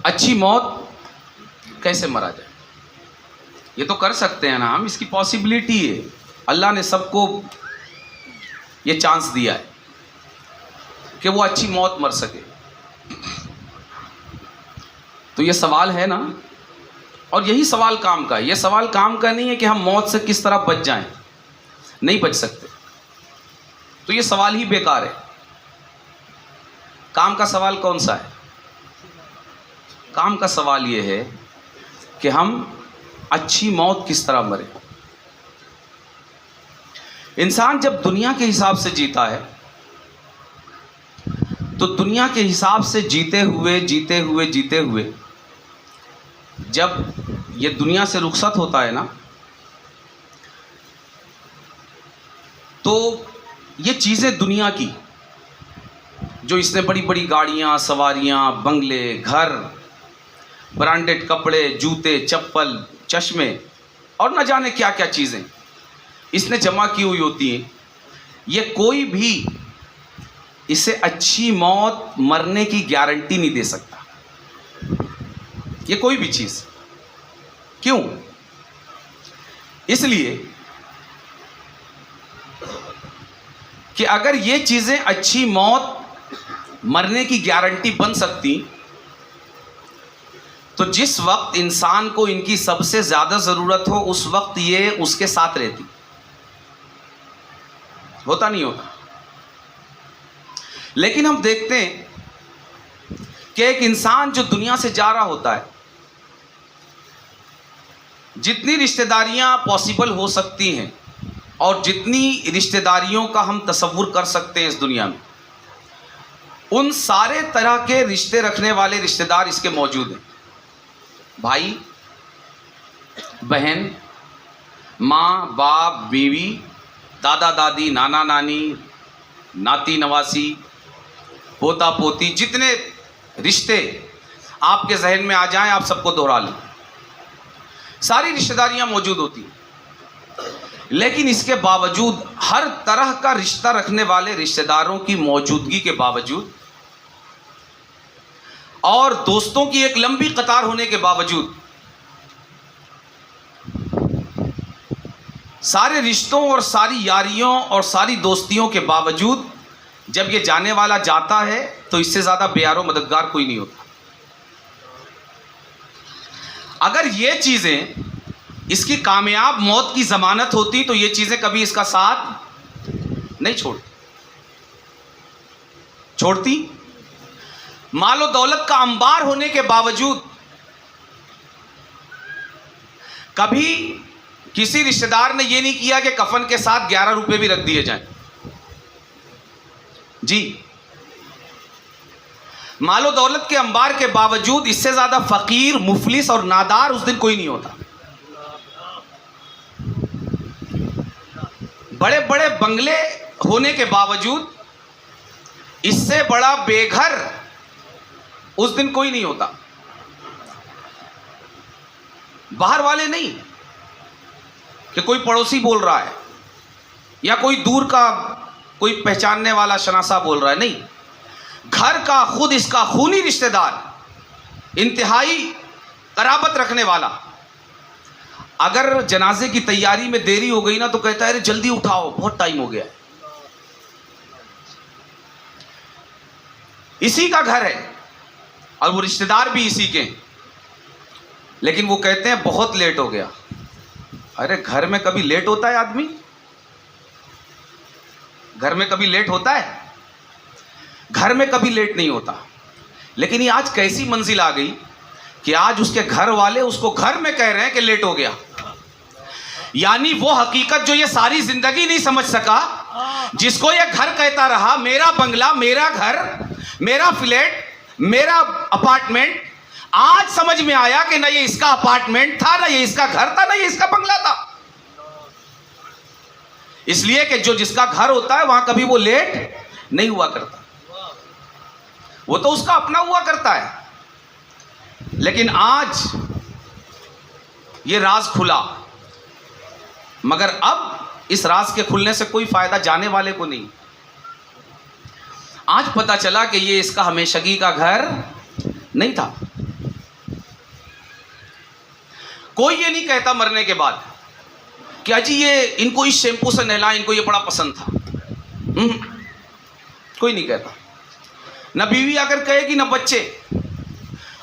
अच्छी मौत कैसे मरा जाए ये तो कर सकते हैं ना हम, इसकी पॉसिबिलिटी है। अल्लाह ने सबको ये चांस दिया है कि वो अच्छी मौत मर सके। तो ये सवाल है ना, और यही सवाल काम का है। ये सवाल काम का नहीं है कि हम मौत से किस तरह बच जाएं, नहीं बच सकते। तो ये सवाल ही बेकार है। काम का सवाल कौन सा है? काम का सवाल ये है कि हम अच्छी मौत किस तरह मरे। इंसान जब दुनिया के हिसाब से जीता है तो दुनिया के हिसाब से जीते हुए जब ये दुनिया से रुखसत होता है ना, तो ये चीज़ें दुनिया की, जो इसने बड़ी बड़ी गाड़ियाँ, सवारियाँ, बंगले, घर, ब्रांडेड कपड़े, जूते, चप्पल, चश्मे और न जाने क्या क्या चीज़ें इसने जमा की हुई होती हैं, ये कोई भी इसे अच्छी मौत मरने की गारंटी नहीं दे सकता। ये कोई भी चीज़। क्यों? इसलिए कि अगर ये चीज़ें अच्छी मौत मरने की गारंटी बन सकती तो जिस वक्त इंसान को इनकी सबसे ज़्यादा ज़रूरत हो उस वक्त ये उसके साथ रहती। होता नहीं होता। लेकिन हम देखते हैं कि एक इंसान जो दुनिया से जा रहा होता है, जितनी रिश्तेदारियां पॉसिबल हो सकती हैं और जितनी रिश्तेदारियों का हम तसव्वुर कर सकते हैं इस दुनिया में, उन सारे तरह के रिश्ते रखने वाले रिश्तेदार इसके मौजूद हैं। भाई, बहन, माँ, बाप, बीवी, दादा दादी, नाना नानी, नाती नवासी, पोता पोती, जितने रिश्ते आपके जहन में आ जाएं आप सबको दोहरा लें। सारी रिश्तेदारियां मौजूद होती हैं। लेकिन इसके बावजूद, हर तरह का रिश्ता रखने वाले रिश्तेदारों की मौजूदगी के बावजूद और दोस्तों की एक लंबी कतार होने के बावजूद, सारे रिश्तों और सारी यारियों और सारी दोस्तियों के बावजूद जब ये जाने वाला जाता है तो इससे ज़्यादा बेयारो मददगार कोई नहीं होता। अगर ये चीज़ें इसकी कामयाब मौत की ज़मानत होती तो ये चीज़ें कभी इसका साथ नहीं छोड़ती। मालो दौलत का अंबार होने के बावजूद कभी किसी रिश्तेदार ने यह नहीं किया कि कफन के साथ 11 रुपए भी रख दिए जाएं। जी, मालो दौलत के अंबार के बावजूद इससे ज्यादा फकीर, मुफलिस और नादार उस दिन कोई नहीं होता। बड़े बड़े बंगले होने के बावजूद इससे बड़ा बेघर उस दिन कोई नहीं होता। बाहर वाले नहीं कि कोई पड़ोसी बोल रहा है या कोई दूर का कोई पहचानने वाला शनासा बोल रहा है, नहीं, घर का खुद इसका खूनी रिश्तेदार, इंतहाई कराबत रखने वाला, अगर जनाजे की तैयारी में देरी हो गई ना तो कहता है अरे जल्दी उठाओ, बहुत टाइम हो गया है। इसी का घर है और वो रिश्तेदार भी इसी के, लेकिन वो कहते हैं बहुत लेट हो गया। अरे घर में कभी लेट होता है आदमी? घर में कभी लेट होता है? घर में कभी लेट नहीं होता। लेकिन ये आज कैसी मंजिल आ गई कि आज उसके घर वाले उसको घर में कह रहे हैं कि लेट हो गया। यानी वो हकीकत जो ये सारी जिंदगी नहीं समझ सका, जिसको ये घर कहता रहा, मेरा बंगला, मेरा घर, मेरा फ्लैट, मेरा अपार्टमेंट, आज समझ में आया कि ना ये इसका अपार्टमेंट था, ना ये इसका घर था, ना ये इसका बंगला था। इसलिए कि जो जिसका घर होता है वहां कभी वो लेट नहीं हुआ करता, वो तो उसका अपना हुआ करता है। लेकिन आज ये राज खुला, मगर अब इस राज के खुलने से कोई फायदा जाने वाले को नहीं। आज पता चला कि ये इसका हमेशगी का घर नहीं था। कोई ये नहीं कहता मरने के बाद कि अजी ये इनको इस शैम्पू से नहलाएं, इनको ये बड़ा पसंद था। कोई नहीं कहता। ना बीवी आकर कहेगी, ना बच्चे।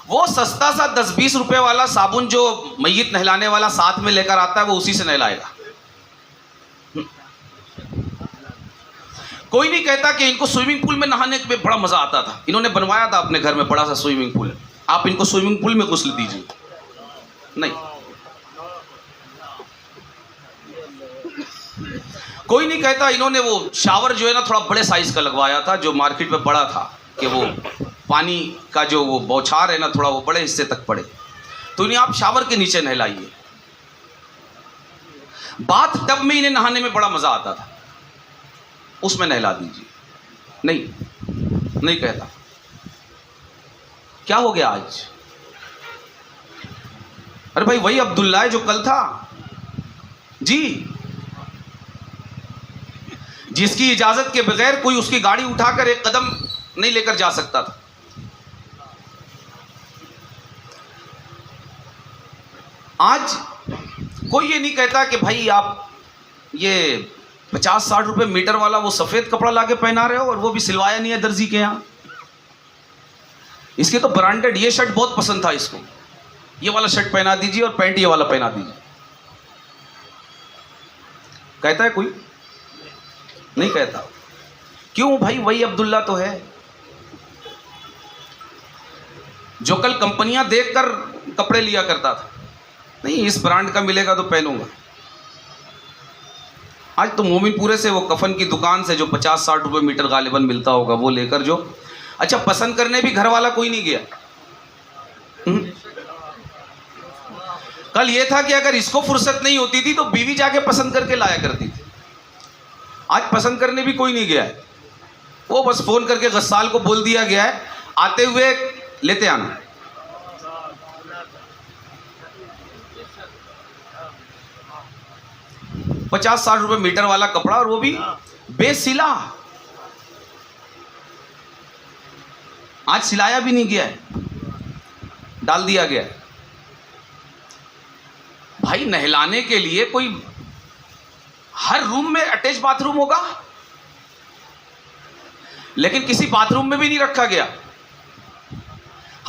वो सस्ता सा 10-20 रुपए वाला साबुन जो मैयत नहलाने वाला साथ में लेकर आता है, वो उसी से नहलाएगा। कोई नहीं कहता कि इनको स्विमिंग पूल में नहाने में बड़ा मजा आता था, इन्होंने बनवाया था अपने घर में बड़ा सा स्विमिंग पूल, आप इनको स्विमिंग पूल में गुस्ल दीजिए। नहीं, कोई नहीं कहता इन्होंने वो शावर जो है ना थोड़ा बड़े साइज का लगवाया था, जो मार्केट में बड़ा था कि वो पानी का जो वो बौछार है ना थोड़ा वो बड़े हिस्से तक पड़े, तो इन्हें आप शावर के नीचे नहलाइए। बाथ टब में इन्हें नहाने में बड़ा मजा आता था, उसमें नहला दीजिए। नहीं कहता। क्या हो गया आज? अरे भाई वही अब्दुल्ला है जो कल था जी, जिसकी इजाजत के बगैर कोई उसकी गाड़ी उठाकर एक कदम नहीं लेकर जा सकता था। आज कोई ये नहीं कहता कि भाई आप ये 50-60 रुपए मीटर वाला वो सफेद कपड़ा लाके पहना रहे हो और वो भी सिलवाया नहीं है दर्जी के यहां। इसके तो ब्रांडेड ये शर्ट बहुत पसंद था इसको, ये वाला शर्ट पहना दीजिए और पैंट ये वाला पहना दीजिए। कहता है कोई? नहीं कहता। क्यों भाई? वही अब्दुल्ला तो है जो कल कंपनियां देखकर कपड़े लिया करता था। नहीं, इस ब्रांड का मिलेगा तो पहनूंगा। आज तो मोमिनपुरे से वो कफन की दुकान से जो 50-60 रुपए मीटर गालिबन मिलता होगा वो लेकर जो, अच्छा पसंद करने भी घर वाला कोई नहीं गया। कल ये था कि अगर इसको फुर्सत नहीं होती थी तो बीवी जाके पसंद करके लाया करती थी। आज पसंद करने भी कोई नहीं गया है, वो बस फोन करके गस्साल को बोल दिया गया है आते हुए लेते आना। ₹50-60 मीटर वाला कपड़ा और वो भी बेसिला। आज सिलाया भी नहीं गया है, डाल दिया गया है। भाई नहलाने के लिए कोई हर रूम में अटैच बाथरूम होगा, लेकिन किसी बाथरूम में भी नहीं रखा गया,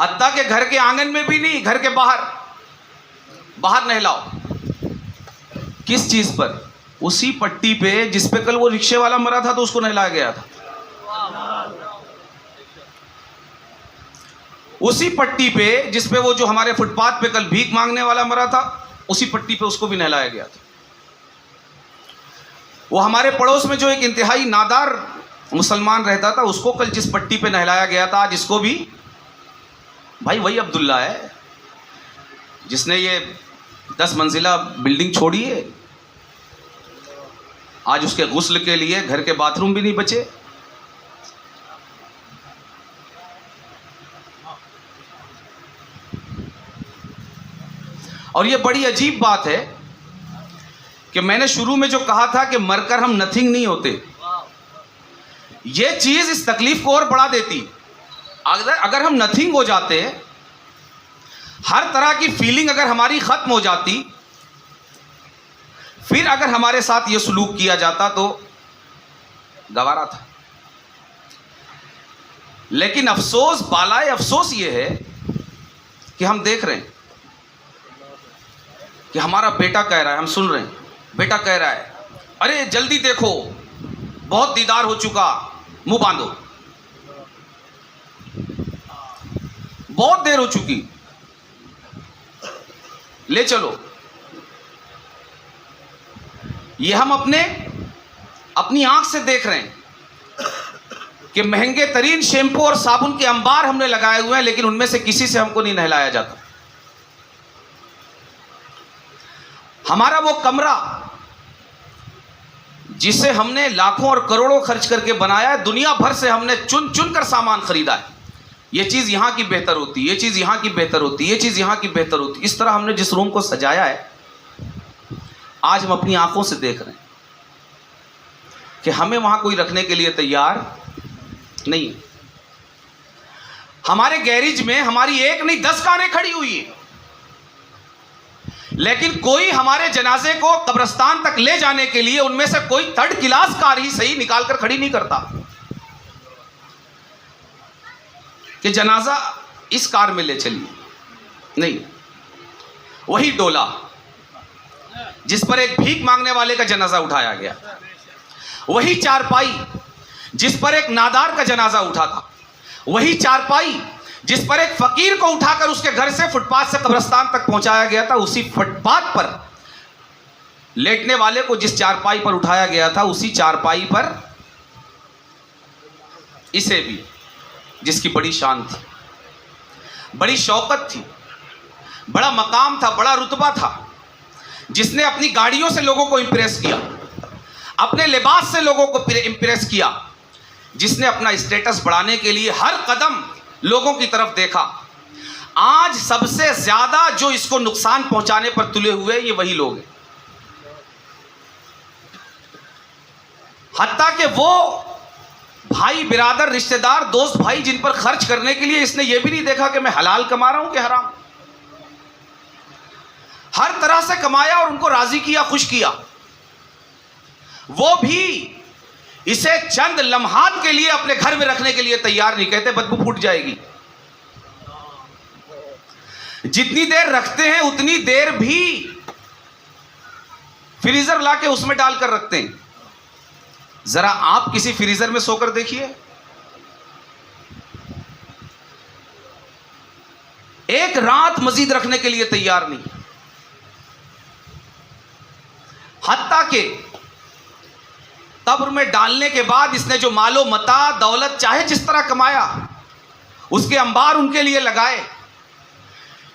हत्ता के घर के आंगन में भी नहीं, घर के बाहर नहलाओ। किस चीज पर? उसी पट्टी पे जिस पे कल वो रिक्शे वाला मरा था तो उसको नहलाया गया था। उसी पट्टी पे जिस पे वो जो हमारे फुटपाथ पे कल भीख मांगने वाला मरा था, उसी पट्टी पे उसको भी नहलाया गया था। वो हमारे पड़ोस में जो एक इंतहाई नादार मुसलमान रहता था, उसको कल जिस पट्टी पे नहलाया गया था आज इसको भी, भाई वही अब्दुल्ला है जिसने ये 10 मंजिला बिल्डिंग छोड़ी है। आज उसके गुस्ल के लिए घर के बाथरूम भी नहीं बचे। और ये बड़ी अजीब बात है कि मैंने शुरू में जो कहा था कि मरकर हम नथिंग नहीं होते, ये चीज इस तकलीफ को और बढ़ा देती। अगर हम नथिंग हो जाते, हर तरह की फीलिंग अगर हमारी खत्म हो जाती, फिर अगर हमारे साथ ये सलूक किया जाता तो गवारा था। लेकिन अफसोस, बालाए अफसोस ये है कि हम देख रहे हैं कि हमारा बेटा कह रहा है, हम सुन रहे हैं, बेटा कह रहा है अरे जल्दी देखो बहुत दीदार हो चुका, मुंह बांधो, बहुत देर हो चुकी, ले चलो। ये हम अपनी आंख से देख रहे हैं कि महंगे तरीन शैम्पू और साबुन के अंबार हमने लगाए हुए हैं, लेकिन उनमें से किसी से हमको नहीं नहलाया जाता। हमारा वो कमरा जिसे हमने लाखों और करोड़ों खर्च करके बनाया है, दुनिया भर से हमने चुन चुन कर सामान खरीदा है, ये चीज़ यहाँ की बेहतर होती, ये चीज़ यहाँ की बेहतर होती, ये चीज़ यहाँ की बेहतर होती। इस तरह हमने जिस रूम को सजाया है, आज हम अपनी आंखों से देख रहे हैं कि हमें वहाँ कोई रखने के लिए तैयार नहीं। हमारे गैरेज में हमारी एक नहीं 10 कारें खड़ी हुई है, लेकिन कोई हमारे जनाजे को कब्रिस्तान तक ले जाने के लिए उनमें से कोई 3rd क्लास कार ही सही निकाल कर खड़ी नहीं करता कि जनाजा इस कार में ले चलिए। नहीं, वही डोला जिस पर एक भीख मांगने वाले का जनाजा उठाया गया, वही चारपाई जिस पर एक नादार का जनाजा उठा था, वही चारपाई जिस पर एक फकीर को उठाकर उसके घर से फुटपाथ से कब्रिस्तान तक पहुंचाया गया था, उसी फुटपाथ पर लेटने वाले को जिस चारपाई पर उठाया गया था, उसी चारपाई पर इसे भी, जिसकी बड़ी शान थी, बड़ी शौकत थी, बड़ा मकाम था, बड़ा रुतबा था, जिसने अपनी गाड़ियों से लोगों को इंप्रेस किया, अपने लिबास से लोगों को इंप्रेस किया, जिसने अपना स्टेटस बढ़ाने के लिए हर कदम लोगों की तरफ देखा। आज सबसे ज्यादा जो इसको नुकसान पहुंचाने पर तुले हुए ये वही लोग हैं। हत्ता कि वो भाई, बिरादर, रिश्तेदार, दोस्त भाई जिन पर खर्च करने के लिए इसने ये भी नहीं देखा कि मैं हलाल कमा रहा हूं कि हराम, हर तरह से कमाया और उनको राजी किया, खुश किया। वो भी इसे चंद लम्हात के लिए अपने घर में रखने के लिए तैयार नहीं, कहते बदबू फूट जाएगी। जितनी देर रखते हैं उतनी देर भी फ्रीजर लाके उसमें डालकर रखते हैं। जरा आप किसी फ्रीजर में सोकर देखिए, एक रात मजीद रखने के लिए तैयार नहीं। हत्ता के कब्र में डालने के बाद इसने जो मालो मता, दौलत चाहे जिस तरह कमाया, उसके अंबार उनके लिए लगाए।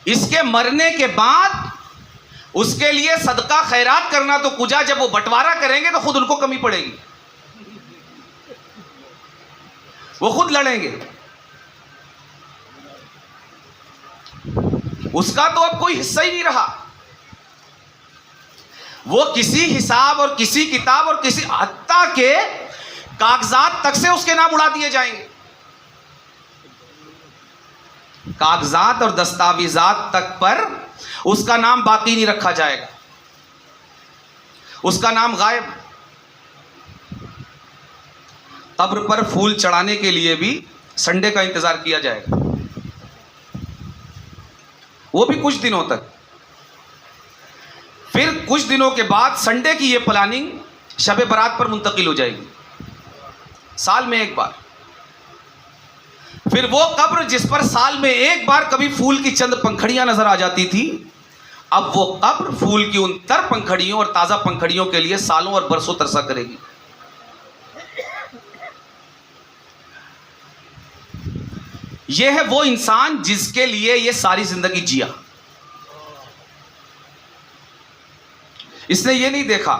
इसके मरने के बाद उसके लिए सदका खैरात करना तो कुजा, जब वो बंटवारा करेंगे तो खुद उनको कमी पड़ेगी, वो खुद लड़ेंगे। उसका तो अब कोई हिस्सा ही नहीं रहा। वो किसी हिसाब और किसी किताब और किसी हत्ता के कागजात तक से उसके नाम उड़ा दिए जाएंगे। कागजात और दस्तावेजात तक पर उसका नाम बाकी नहीं रखा जाएगा, उसका नाम गायब। कब्र पर फूल चढ़ाने के लिए भी संडे का इंतजार किया जाएगा, वो भी कुछ दिनों तक। फिर कुछ दिनों के बाद संडे की ये प्लानिंग शब बारात पर मुंतकिल हो जाएगी, साल में एक बार। फिर वो कब्र जिस पर साल में एक बार कभी फूल की चंद पंखड़ियां नजर आ जाती थी, अब वो कब्र फूल की उन तर पंखड़ियों और ताजा पंखड़ियों के लिए सालों और बरसों तरसा करेगी। यह है वो इंसान जिसके लिए ये सारी जिंदगी जिया। इसने ये नहीं देखा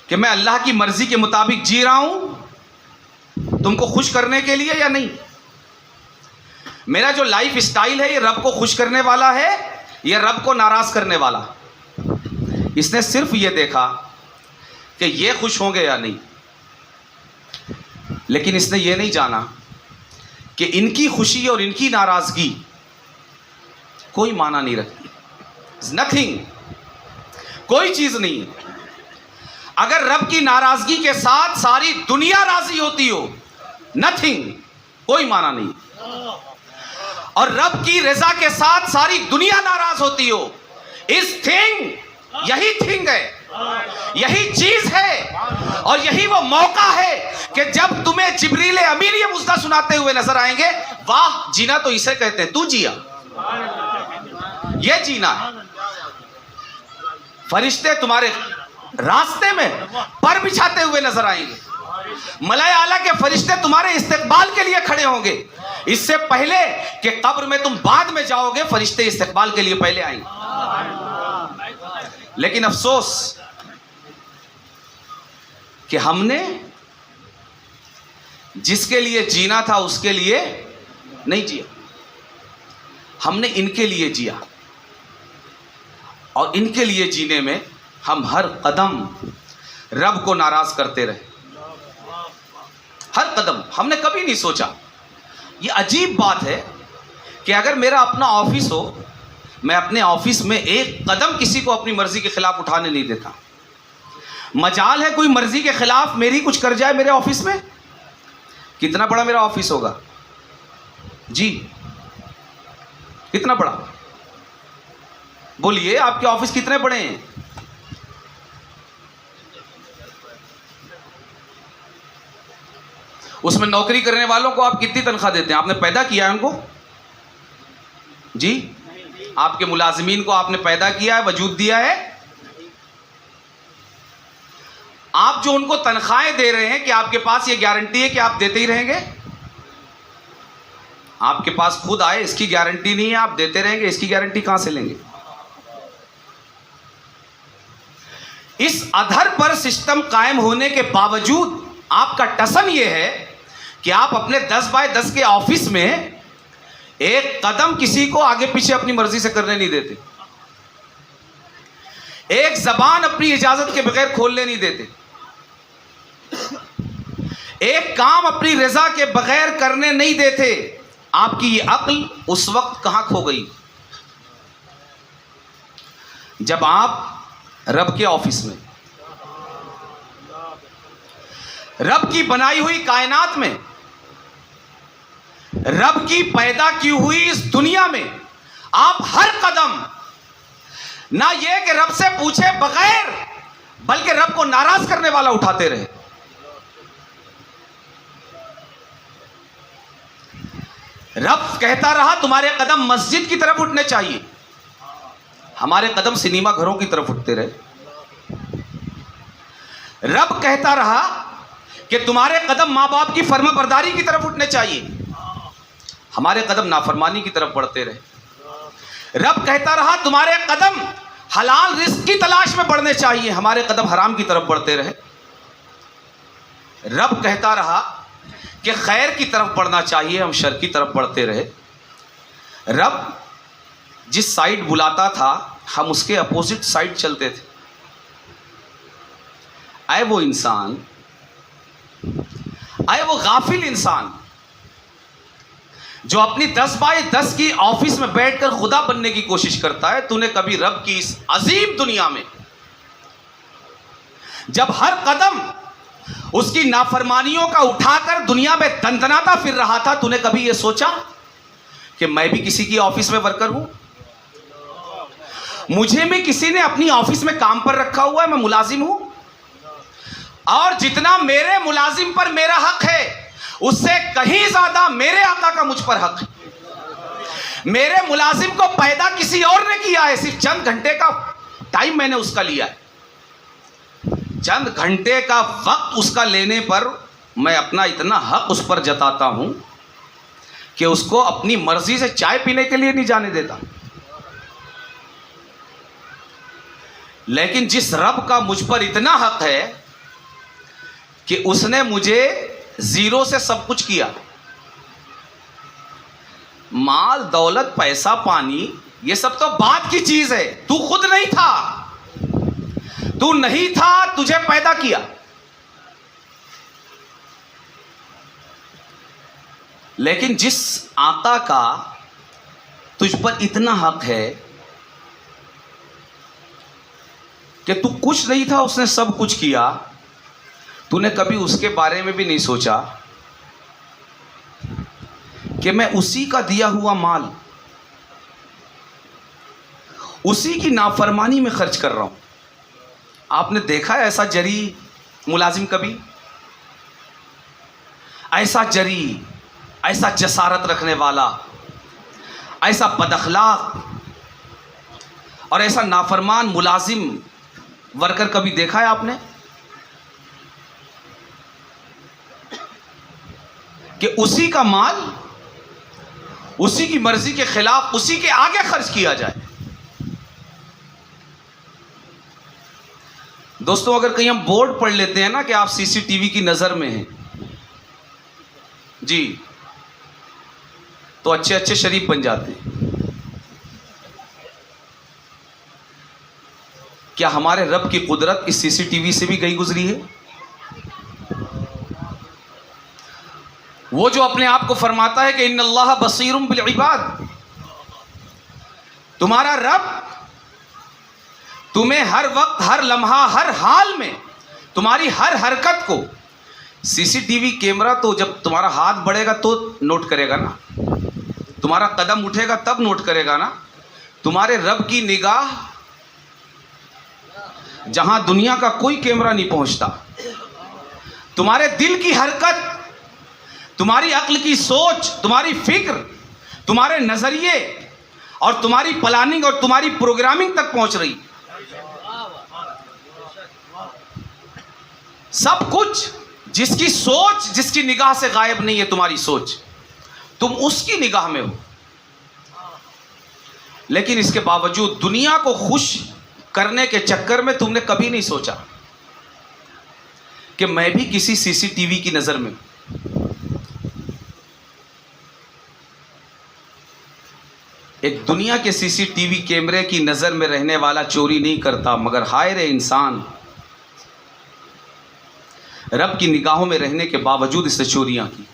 कि मैं अल्लाह की मर्जी के मुताबिक जी रहा हूं तुमको खुश करने के लिए या नहीं। मेरा जो लाइफ स्टाइल है ये रब को खुश करने वाला है या रब को नाराज करने वाला। इसने सिर्फ ये देखा कि ये खुश होंगे या नहीं, लेकिन इसने ये नहीं जाना कि इनकी खुशी और इनकी नाराजगी कोई माना नहीं रखती। नथिंग, कोई चीज नहीं है। अगर रब की नाराजगी के साथ सारी दुनिया राजी होती हो, नथिंग, कोई माना नहीं। और रब की रजा के साथ सारी दुनिया नाराज होती हो, इस थिंग, यही थिंग है, यही चीज है। और यही वो मौका है कि जब तुम्हें जिब्रील अमीन ये मुद्दा सुनाते हुए नजर आएंगे, वाह जीना तो इसे कहते हैं, तू जिया, ये जीना है। फरिश्ते तुम्हारे रास्ते में पर बिछाते हुए नजर आएंगे, मलाए आला के फरिश्ते तुम्हारे इस्तकबाल के लिए खड़े होंगे। इससे पहले कि कब्र में तुम बाद में जाओगे, फरिश्ते इस्तकबाल के लिए पहले आएंगे। लेकिन अफसोस कि हमने जिसके लिए जीना था उसके लिए नहीं जिया, हमने इनके लिए जिया। और इनके लिए जीने में हम हर कदम रब को नाराज करते रहे। हर कदम हमने कभी नहीं सोचा। ये अजीब बात है कि अगर मेरा अपना ऑफिस हो, मैं अपने ऑफिस में एक कदम किसी को अपनी मर्जी के खिलाफ उठाने नहीं देता। मजाल है कोई मर्जी के खिलाफ मेरी कुछ कर जाए मेरे ऑफिस में। कितना बड़ा मेरा ऑफिस होगा जी, कितना बड़ा? बोलिए, आपके ऑफिस कितने बड़े हैं? उसमें नौकरी करने वालों को आप कितनी तनख्वाह देते हैं? आपने पैदा किया है उनको जी? आपके मुलाजिमीन को आपने पैदा किया है, वजूद दिया है? आप जो उनको तनख्वाहें दे रहे हैं, कि आपके पास ये गारंटी है कि आप देते ही रहेंगे? आपके पास खुद आए इसकी गारंटी नहीं है, आप देते रहेंगे, इसकी गारंटी कहां से लेंगे? इस अधर पर सिस्टम कायम होने के बावजूद आपका टसन यह है कि आप अपने 10 बाय 10 के ऑफिस में एक कदम किसी को आगे पीछे अपनी मर्जी से करने नहीं देते, एक जबान अपनी इजाजत के बगैर खोलने नहीं देते, एक काम अपनी रजा के बगैर करने नहीं देते। आपकी ये अक्ल उस वक्त कहां खो गई जब आप रब के ऑफिस में, रब की बनाई हुई कायनात में, रब की पैदा की हुई इस दुनिया में आप हर कदम ना ये कि रब से पूछे बगैर, बल्कि रब को नाराज करने वाला उठाते रहे। रब कहता रहा तुम्हारे कदम मस्जिद की तरफ उठने चाहिए, हमारे कदम सिनेमा घरों की तरफ उठते रहे। रब कहता रहा कि तुम्हारे कदम मां बाप की फर्माबरदारी की तरफ उठने चाहिए, हमारे कदम नाफरमानी की तरफ बढ़ते रहे। रब कहता रहा तुम्हारे कदम हलाल रिस्क की तलाश में बढ़ने चाहिए, हमारे कदम हराम की तरफ बढ़ते रहे। रब कहता रहा कि खैर की तरफ बढ़ना चाहिए, हम शर की तरफ बढ़ते रहे। रब जिस साइड बुलाता था हम उसके अपोजिट साइड चलते थे। आए वो इंसान, आए वो गाफिल इंसान जो अपनी 10 बाय 10 की ऑफिस में बैठकर खुदा बनने की कोशिश करता है। तूने कभी रब की इस अजीम दुनिया में जब हर कदम उसकी नाफरमानियों का उठाकर दुनिया में दंदनाता फिर रहा था, तूने कभी यह सोचा कि मैं भी किसी की ऑफिस में वर्कर हूं? मुझे भी किसी ने अपनी ऑफिस में काम पर रखा हुआ है, मैं मुलाजिम हूं, और जितना मेरे मुलाजिम पर मेरा हक है उससे कहीं ज्यादा मेरे आका का मुझ पर हक है। मेरे मुलाजिम को पैदा किसी और ने किया है, सिर्फ चंद घंटे का टाइम मैंने उसका लिया है। चंद घंटे का वक्त उसका लेने पर मैं अपना इतना हक उस पर जताता हूं कि उसको अपनी मर्जी से चाय पीने के लिए नहीं जाने देता। लेकिन जिस रब का मुझ पर इतना हक है कि उसने मुझे जीरो से सब कुछ किया, माल दौलत पैसा पानी ये सब तो बात की चीज है, तू खुद नहीं था, तू नहीं था, तुझे पैदा किया। लेकिन जिस आका का तुझ पर इतना हक है कि तू कुछ नहीं था, उसने सब कुछ किया, तूने कभी उसके बारे में भी नहीं सोचा कि मैं उसी का दिया हुआ माल उसी की नाफरमानी में खर्च कर रहा हूं। आपने देखा है ऐसा जरी मुलाजिम कभी? ऐसा जरी, ऐसा जसारत रखने वाला, ऐसा बदअखलाक और ऐसा नाफरमान मुलाजिम वर्कर कभी देखा है आपने? कि उसी का माल उसी की मर्जी के खिलाफ उसी के आगे खर्च किया जाए। दोस्तों, अगर कहीं हम बोर्ड पढ़ लेते हैं ना कि आप सीसीटीवी की नजर में हैं जी, तो अच्छे अच्छे शरीफ बन जाते हैं। क्या हमारे रब की कुदरत इस सीसीटीवी से भी गई गुजरी है? वो जो अपने आप को फरमाता है कि इन्नल्लाह बसीरुम बिल इबाद, तुम्हारा रब तुम्हें हर वक्त, हर लम्हा, हर हाल में तुम्हारी हर हरकत को, सीसीटीवी कैमरा तो जब तुम्हारा हाथ बढ़ेगा तो नोट करेगा ना, तुम्हारा कदम उठेगा तब नोट करेगा ना। तुम्हारे रब की निगाह जहां दुनिया का कोई कैमरा नहीं पहुंचता, तुम्हारे दिल की हरकत, तुम्हारी अक्ल की सोच, तुम्हारी फिक्र, तुम्हारे नजरिए और तुम्हारी प्लानिंग और तुम्हारी प्रोग्रामिंग तक पहुंच रही। सब कुछ जिसकी सोच, जिसकी निगाह से गायब नहीं है तुम्हारी सोच, तुम उसकी निगाह में हो। लेकिन इसके बावजूद दुनिया को खुश करने के चक्कर में तुमने कभी नहीं सोचा कि मैं भी किसी सीसीटीवी की नजर में। एक दुनिया के सीसीटीवी कैमरे की नजर में रहने वाला चोरी नहीं करता, मगर हाय रे इंसान, रब की निगाहों में रहने के बावजूद इसने चोरियां की,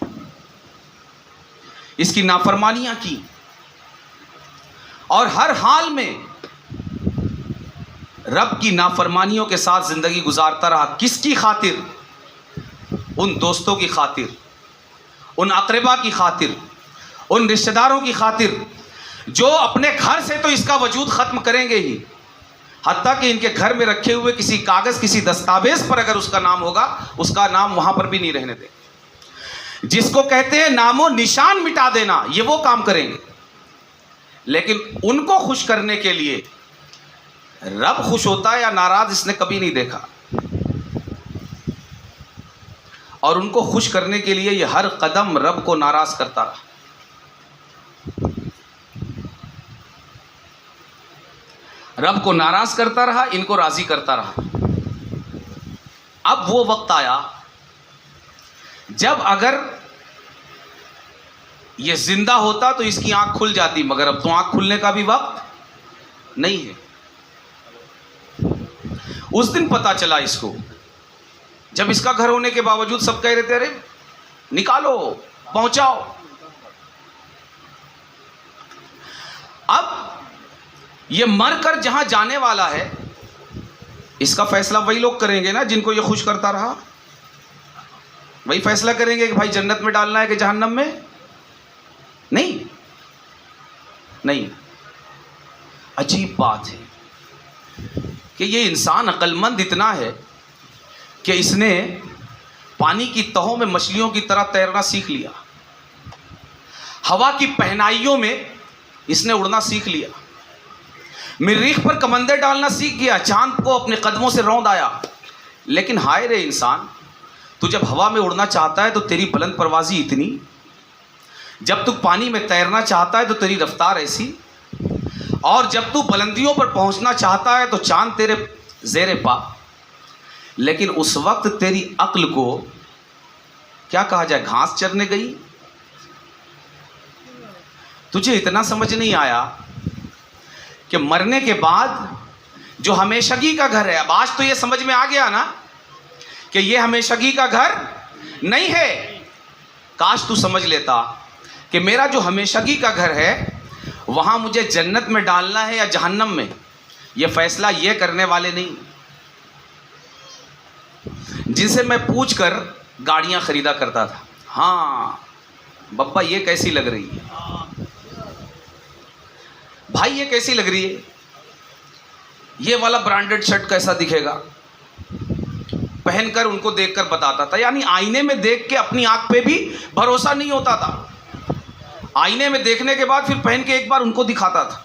इसकी नाफरमानियां की और हर हाल में रब की नाफरमानियों के साथ जिंदगी गुजारता रहा। किसकी खातिर? उन दोस्तों की खातिर, उन अकरबा की खातिर, उन रिश्तेदारों की खातिर जो अपने घर से तो इसका वजूद ख़त्म करेंगे ही, हत्ता कि इनके घर में रखे हुए किसी कागज़, किसी दस्तावेज पर अगर उसका नाम होगा, उसका नाम वहां पर भी नहीं रहने देंगे। जिसको कहते हैं नामो निशान मिटा देना, ये वो काम करेंगे। लेकिन उनको खुश करने के लिए रब खुश होता है या नाराज, इसने कभी नहीं देखा। और उनको खुश करने के लिए ये हर कदम रब को नाराज करता रहा। रब को नाराज करता रहा, इनको राजी करता रहा। अब वो वक्त आया जब अगर ये जिंदा होता तो इसकी आंख खुल जाती, मगर अब तो आंख खुलने का भी वक्त नहीं है। उस दिन पता चला इसको, जब इसका घर होने के बावजूद सब कह रहे थे अरे निकालो, पहुंचाओ। अब ये मरकर जहां जाने वाला है, इसका फैसला वही लोग करेंगे ना जिनको ये खुश करता रहा। वही फैसला करेंगे कि भाई जन्नत में डालना है कि जहन्नम में। नहीं नहीं, अजीब बात है कि ये इंसान अक्लमंद इतना है कि इसने पानी की तहों में मछलियों की तरह तैरना सीख लिया, हवा की पहनाइयों में इसने उड़ना सीख लिया, मरीख पर कमंदे डालना सीख गया, चांद को अपने कदमों से रौंद आया। लेकिन हाय रे इंसान, तू जब हवा में उड़ना चाहता है तो तेरी बुलंद परवाजी इतनी जब तू पानी में तैरना चाहता है तो तेरी रफ्तार ऐसी, और जब तू बुलंदियों पर पहुंचना चाहता है तो चांद तेरे ज़ेरे पा। लेकिन उस वक्त तेरी अक्ल को क्या कहा जाए, घास चरने गई। तुझे इतना समझ नहीं आया कि मरने के बाद जो हमेशगी का घर है, अब आज तो ये समझ में आ गया ना कि ये हमेशगी का घर नहीं है। काश तू समझ लेता कि मेरा जो हमेशगी का घर है वहां मुझे जन्नत में डालना है या जहन्नम में, ये फैसला ये करने वाले नहीं जिनसे मैं पूछकर गाड़ियां खरीदा करता था। हाँ बब्बा ये कैसी लग रही है, भाई ये कैसी लग रही है, ये वाला ब्रांडेड शर्ट कैसा दिखेगा, पहनकर उनको देखकर बताता था। यानी आईने में देख के अपनी आंख पे भी भरोसा नहीं होता था, आईने में देखने के बाद फिर पहन के एक बार उनको दिखाता था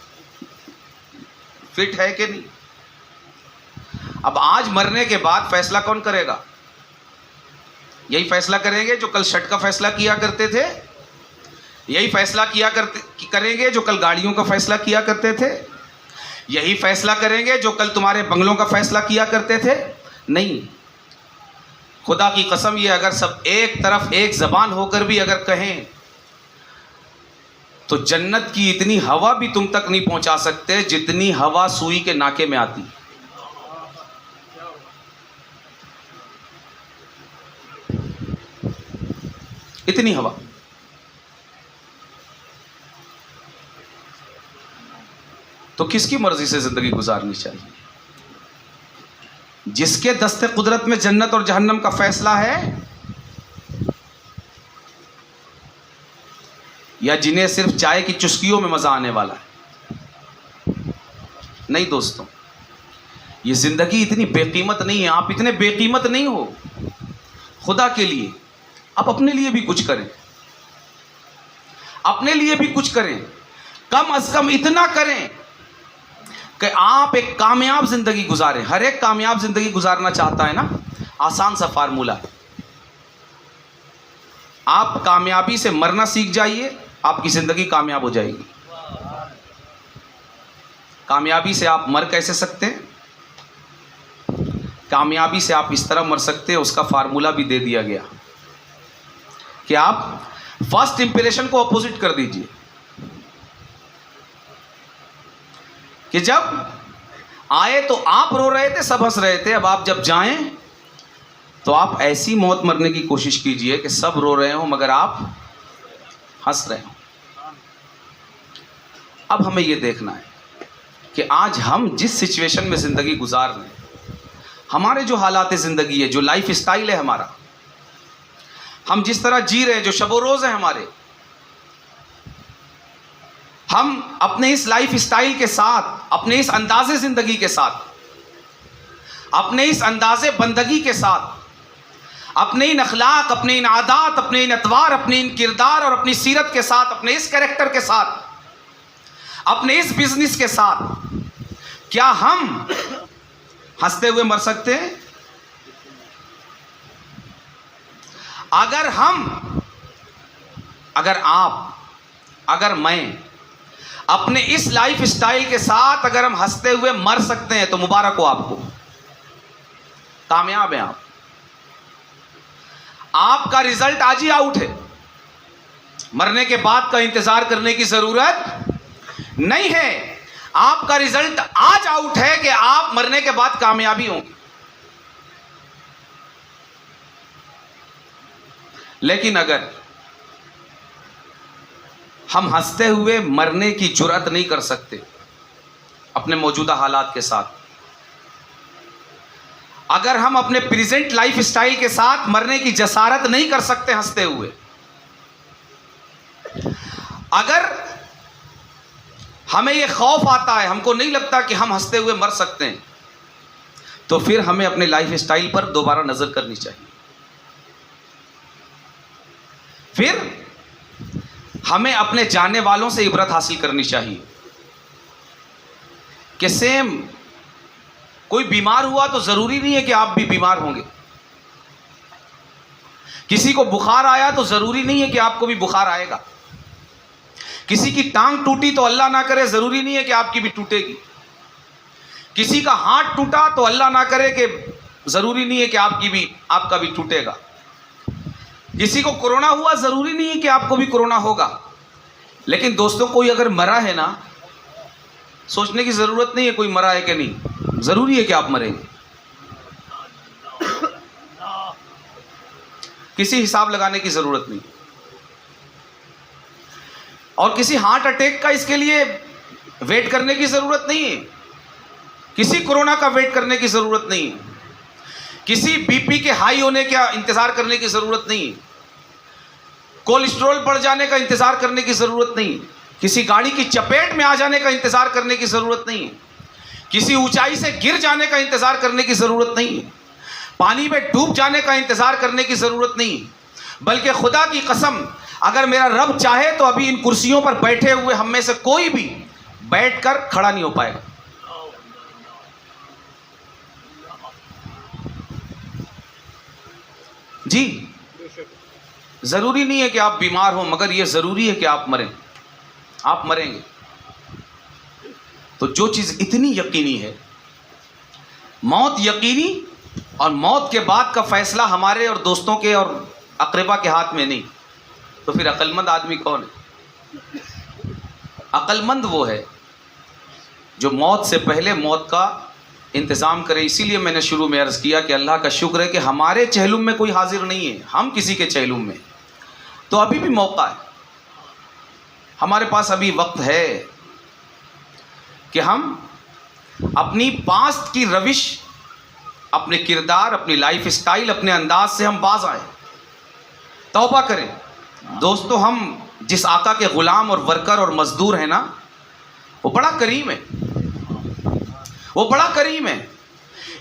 फिट है कि नहीं। अब आज मरने के बाद फैसला कौन करेगा? यही फैसला करेंगे जो कल शर्ट का फैसला किया करते थे, यही फैसला करेंगे जो कल गाड़ियों का फैसला किया करते थे, यही फैसला करेंगे जो कल तुम्हारे बंगलों का फैसला किया करते थे। नहीं, खुदा की कसम, ये अगर सब एक तरफ एक ज़बान होकर भी अगर कहें तो जन्नत की इतनी हवा भी तुम तक नहीं पहुंचा सकते जितनी हवा सुई के नाके में आती। इतनी हवा। तो किसकी मर्जी से जिंदगी गुजारनी चाहिए? जिसके दस्ते कुदरत में जन्नत और जहन्नम का फैसला है, या जिन्हें सिर्फ चाय की चुस्कियों में मजा आने वाला है? नहीं दोस्तों, ये जिंदगी इतनी बेकीमत नहीं है। आप इतने बेकीमत नहीं हो खुदा के लिए। आप अपने लिए भी कुछ करें, अपने लिए भी कुछ करें, कम अज कम इतना करें कि आप एक कामयाब जिंदगी गुजारें। हर एक कामयाब जिंदगी गुजारना चाहता है ना, आसान सा फार्मूला है। आप कामयाबी से मरना सीख जाइए, आपकी जिंदगी कामयाब हो जाएगी। कामयाबी से आप मर कैसे सकते हैं? कामयाबी से आप इस तरह मर सकते हैं, उसका फार्मूला भी दे दिया गया कि आप फर्स्ट इंप्रेशन को अपोजिट कर दीजिए। कि जब आए तो आप रो रहे थे, सब हंस रहे थे, अब आप जब जाएं तो आप ऐसी मौत मरने की कोशिश कीजिए कि सब रो रहे हो मगर आप हंस रहे हो। अब हमें यह देखना है कि आज हम जिस सिचुएशन में ज़िंदगी गुजार रहे हैं, हमारे जो हालात ज़िंदगी है, जो लाइफ स्टाइल है हमारा, हम जिस तरह जी रहे हैं, जो शबो रोज़ है हमारे, हम अपने इस लाइफ स्टाइल के साथ, अपने इस अंदाज़े ज़िंदगी के साथ, अपने इस अंदाज़े बंदगी के साथ, अपने इन अखलाक, अपने इन आदात, अपने इन अतवार, अपने इन किरदार और अपनी सीरत के साथ, अपने इस कैरेक्टर के साथ, अपने इस बिजनेस के साथ, क्या हम हंसते हुए मर सकते हैं? अगर हम, अगर आप, अगर मैं अपने इस लाइफ स्टाइल के साथ अगर हम हंसते हुए मर सकते हैं तो मुबारक हो आपको, कामयाब हैं आप। आपका रिजल्ट आज ही आउट है, मरने के बाद का इंतजार करने की जरूरत नहीं है। आपका रिजल्ट आज आउट है कि आप मरने के बाद कामयाबी होंगे। लेकिन अगर हम हंसते हुए मरने की जुर्रत नहीं कर सकते अपने मौजूदा हालात के साथ, अगर हम अपने प्रेजेंट लाइफ स्टाइल के साथ मरने की जसारत नहीं कर सकते हंसते हुए, अगर हमें यह खौफ आता है, हमको नहीं लगता कि हम हंसते हुए मर सकते हैं, तो फिर हमें अपने लाइफ स्टाइल पर दोबारा नजर करनी चाहिए। फिर हमें अपने जानने वालों से इबरत हासिल करनी चाहिए कि सेम कोई बीमार हुआ तो जरूरी नहीं है कि आप भी बीमार होंगे, किसी को बुखार आया तो जरूरी नहीं है कि आपको भी बुखार आएगा। किसी की टांग टूटी तो अल्लाह ना करे ज़रूरी नहीं है कि आपकी भी टूटेगी। किसी का हाथ टूटा तो अल्लाह ना करे कि ज़रूरी नहीं है कि आपका भी टूटेगा। किसी को कोरोना हुआ ज़रूरी नहीं है कि आपको भी कोरोना होगा। लेकिन दोस्तों, कोई अगर मरा है ना, सोचने की ज़रूरत नहीं है कोई मरा है कि नहीं, ज़रूरी है कि आप मरेंगे। किसी हिसाब लगाने की ज़रूरत नहीं। और किसी हार्ट अटैक का इसके लिए वेट करने की ज़रूरत नहीं है। किसी कोरोना का वेट करने की ज़रूरत नहीं है। किसी बीपी के हाई होने का इंतज़ार करने की ज़रूरत नहीं है। कोलेस्ट्रॉल बढ़ जाने का इंतज़ार करने की ज़रूरत नहीं है। किसी गाड़ी की चपेट में आ जाने का इंतज़ार करने की ज़रूरत नहीं है। किसी ऊंचाई से गिर जाने का इंतज़ार करने की ज़रूरत नहीं है। पानी में डूब जाने का इंतज़ार करने की ज़रूरत नहीं है। बल्कि खुदा की कसम, अगर मेरा रब चाहे तो अभी इन कुर्सियों पर बैठे हुए हम में से कोई भी बैठकर खड़ा नहीं हो पाएगा। जी, ज़रूरी नहीं है कि आप बीमार हो, मगर यह ज़रूरी है कि आप मरें। आप मरेंगे। तो जो चीज़ इतनी यकीनी है, मौत यकीनी, और मौत के बाद का फैसला हमारे और दोस्तों के और अक़रबा के हाथ में नहीं, तो फिर अक्लमंद आदमी कौन है? अक्लमंद वो है जो मौत से पहले मौत का इंतज़ाम करे। इसीलिए मैंने शुरू में अर्ज़ किया कि अल्लाह का शुक्र है कि हमारे चहलुम में कोई हाजिर नहीं है, हम किसी के चहलुम में। तो अभी भी मौका है, हमारे पास अभी वक्त है कि हम अपनी पास्ट की रविश, अपने किरदार, अपनी लाइफ स्टाइल, अपने अंदाज से हम बाज आए, तौबा करें। दोस्तों, हम जिस आका के ग़ुलाम और वर्कर और मज़दूर हैं ना, वो बड़ा करीम है। वो बड़ा करीम है।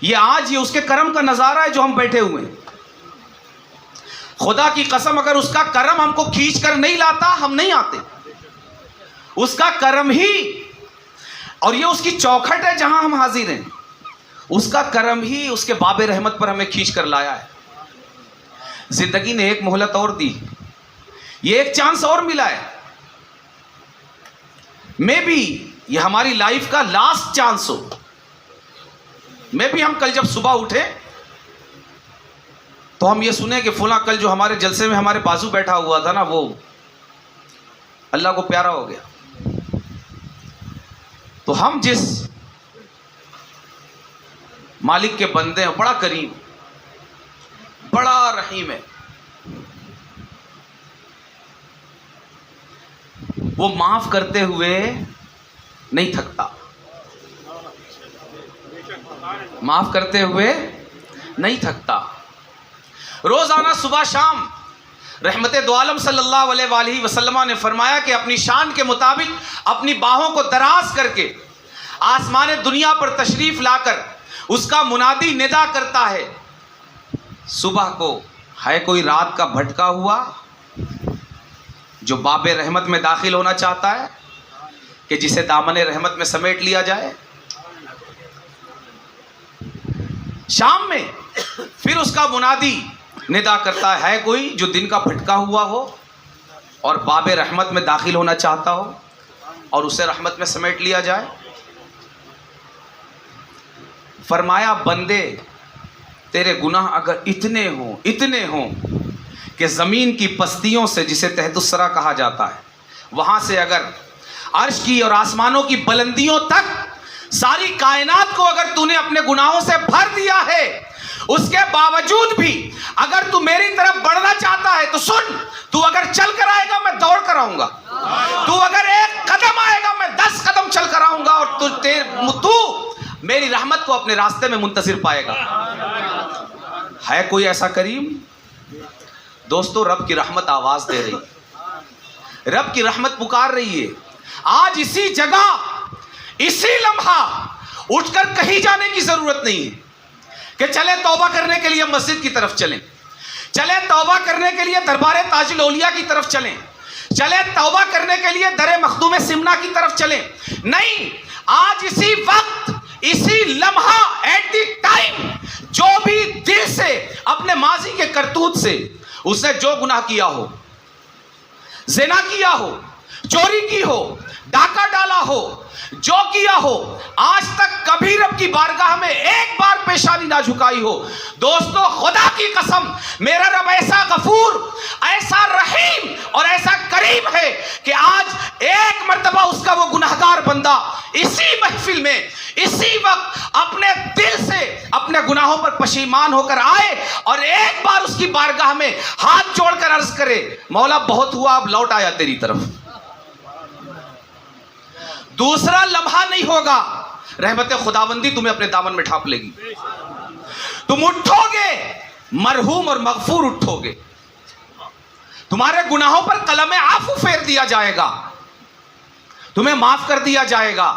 ये आज ये उसके करम का नज़ारा है जो हम बैठे हुए हैं। खुदा की कसम, अगर उसका करम हमको खींच कर नहीं लाता, हम नहीं आते। उसका करम ही, और ये उसकी चौखट है जहां हम हाजिर हैं। उसका करम ही उसके बाबे रहमत पर हमें खींच कर लाया है। जिंदगी ने एक मोहलत और दी, ये एक चांस और मिला है। मे बी ये हमारी लाइफ का लास्ट चांस हो। मे बी हम कल जब सुबह उठे तो हम ये सुने कि फुला कल जो हमारे जलसे में हमारे बाजू बैठा हुआ था ना, वो अल्लाह को प्यारा हो गया। तो हम जिस मालिक के बंदे हैं, बड़ा करीम, बड़ा रहीम है। वो माफ करते हुए नहीं थकता, माफ करते हुए नहीं थकता। रोजाना सुबह शाम रहमते दो आलम सल्लल्लाहु अलैहि वसल्लम ने फरमाया कि अपनी शान के मुताबिक अपनी बाहों को दराज करके आसमान दुनिया पर तशरीफ लाकर उसका मुनादी निदा करता है। सुबह को है कोई रात का भटका हुआ जो बाबे रहमत में दाखिल होना चाहता है कि जिसे दामने रहमत में समेट लिया जाए। शाम में फिर उसका मुनादी निदा करता है कोई जो दिन का भटका हुआ हो और बाबे रहमत में दाखिल होना चाहता हो और उसे रहमत में समेट लिया जाए। फरमाया, बंदे तेरे गुनाह अगर इतने हों कि ज़मीन की पस्तियों से, जिसे तहतुस्सरा कहा जाता है, वहाँ से अगर अर्श की और आसमानों की बुलंदियों तक सारी कायनात को अगर तूने अपने गुनाहों से भर दिया है, उसके बावजूद भी अगर तू मेरी तरफ बढ़ना चाहता है तो सुन, तू अगर चल कर आएगा मैं दौड़ कर आऊंगा, तू अगर एक कदम आएगा मैं 10 कदम चल कर आऊंगा और तू मेरी रहमत को अपने रास्ते में मुंतज़िर पाएगा। है कोई ऐसा करीम? दोस्तों, रब की रहमत आवाज दे रही है, रब की रहमत पुकार रही है। आज इसी जगह, इसी लम्हा उठकर कहीं जाने की जरूरत नहीं है कि चले तौबा करने के लिए मस्जिद की तरफ चलें, चले तौबा करने के लिए दरबार ताजुल औलिया की तरफ चलें, चले तौबा करने के लिए दरे मखदूम सिमना की तरफ चलें। नहीं, आज इसी वक्त, इसी लम्हा, एट द टाइम, जो भी दिल से अपने माजी के करतूत से उसने जो गुनाह किया हो, ज़िना किया हो, चोरी की हो, डाका डाला हो, जो किया हो, आज तक कभी रब की बारगाह में एक बार पेशानी ना झुकाई हो। दोस्तों, खुदा की कसम, मेरा रब ऐसा गफूर, ऐसा रहीम और ऐसा करीम है कि आज एक मर्तबा उसका वो गुनाहगार बंदा इसी महफिल में इसी वक्त अपने दिल से अपने गुनाहों पर पशीमान होकर आए और एक बार उसकी बारगाह में हाथ जोड़कर अर्ज करे, मौला बहुत हुआ, अब लौट आया तेरी तरफ। दूसरा लम्हा नहीं होगा, रहमत खुदाबंदी तुम्हें अपने दामन में ढांप लेगी। तुम उठोगे, मरहूम और मगफूर उठोगे, तुम्हारे गुनाहों पर कलम आफू फेर दिया जाएगा, तुम्हें माफ कर दिया जाएगा।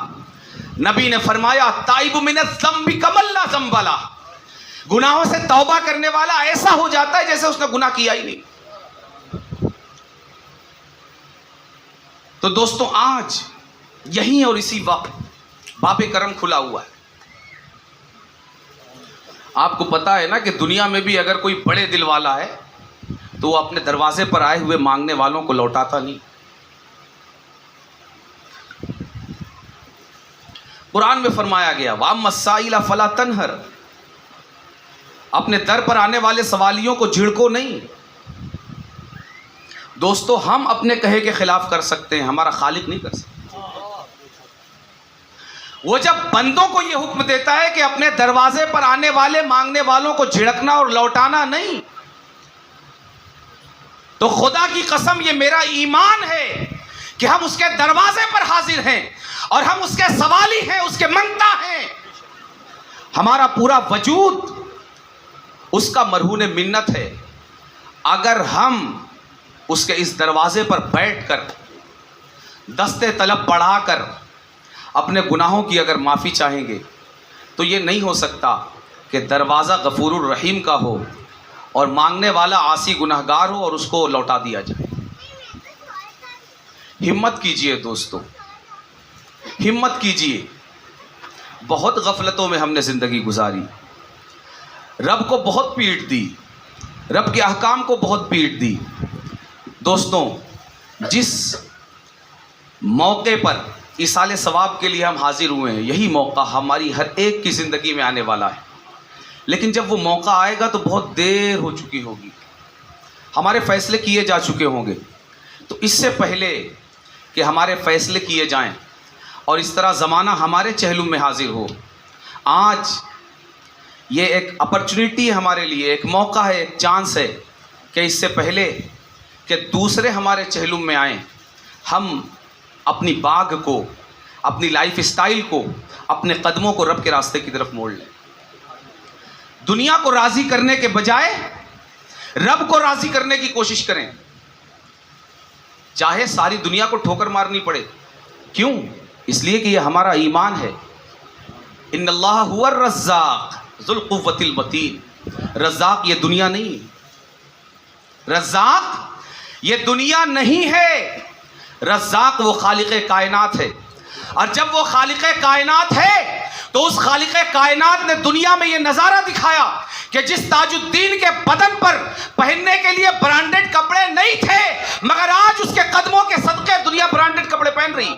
नबी ने फरमाया, ताइब मिन ज़म्बि कमल्ला ज़म्बला, गुनाहों से तौबा करने वाला ऐसा हो जाता है जैसे उसने गुनाह किया ही नहीं। तो दोस्तों, आज यहीं और इसी वक्त बाबे करम खुला हुआ है। आपको पता है ना कि दुनिया में भी अगर कोई बड़े दिल वाला है तो वो अपने दरवाजे पर आए हुए मांगने वालों को लौटाता नहीं। कुरान में फरमाया गया, वाम मसाइला फला तनहर, अपने दर पर आने वाले सवालियों को झिड़को नहीं। दोस्तों, हम अपने कहे के खिलाफ कर सकते हैं, हमारा खालिक नहीं कर सकता। वो जब बंदों को यह हुक्म देता है कि अपने दरवाजे पर आने वाले मांगने वालों को झिड़कना और लौटाना नहीं, तो खुदा की कसम, ये मेरा ईमान है कि हम उसके दरवाजे पर हाजिर हैं और हम उसके सवाली हैं, उसके मंगता हैं। हमारा पूरा वजूद उसका मरहून मिन्नत है। अगर हम उसके इस दरवाजे पर बैठकर दस्ते तलब बढ़ाकर अपने गुनाहों की अगर माफ़ी चाहेंगे तो ये नहीं हो सकता कि दरवाज़ा गफूरुर रहीम का हो और मांगने वाला आसी गुनाहगार हो और उसको लौटा दिया जाए। हिम्मत कीजिए दोस्तों, हिम्मत कीजिए। बहुत गफलतों में हमने ज़िंदगी गुजारी, रब को बहुत पीट दी, रब के अहकाम को बहुत पीट दी। दोस्तों, जिस मौके पर इसाले सवाब के लिए हम हाजिर हुए हैं, यही मौका हमारी हर एक की ज़िंदगी में आने वाला है। लेकिन जब वो मौका आएगा तो बहुत देर हो चुकी होगी, हमारे फ़ैसले किए जा चुके होंगे। तो इससे पहले कि हमारे फ़ैसले किए जाएं और इस तरह ज़माना हमारे चहलुम में हाजिर हो, आज ये एक अपॉर्चुनिटी है हमारे लिए, एक मौका है, एक चांस है कि इससे पहले कि दूसरे हमारे चहलुम में आएँ, हम अपनी बाग को, अपनी लाइफ स्टाइल को, अपने कदमों को रब के रास्ते की तरफ मोड़ लें। दुनिया को राज़ी करने के बजाय रब को राज़ी करने की कोशिश करें, चाहे सारी दुनिया को ठोकर मारनी पड़े। क्यों? इसलिए कि यह हमारा ईमान है। इन्नल्लाह हुवर रज़्ज़ाक़ ज़ुल क़ुव्वतिल मतीन। रज़्ज़ाक़ ये दुनिया नहीं, रज़्ज़ाक़ ये दुनिया नहीं है। रज़्ज़ाक़ वो खालिक़े कायनात है, और जब वो खालिक़े कायनात है तो उस खालिक़े कायनात ने दुनिया में ये नज़ारा दिखाया कि जिस ताजुद्दीन के बदन पर पहनने के लिए ब्रांडेड कपड़े नहीं थे, मगर आज उसके कदमों के सदक़े दुनिया ब्रांडेड कपड़े पहन रही।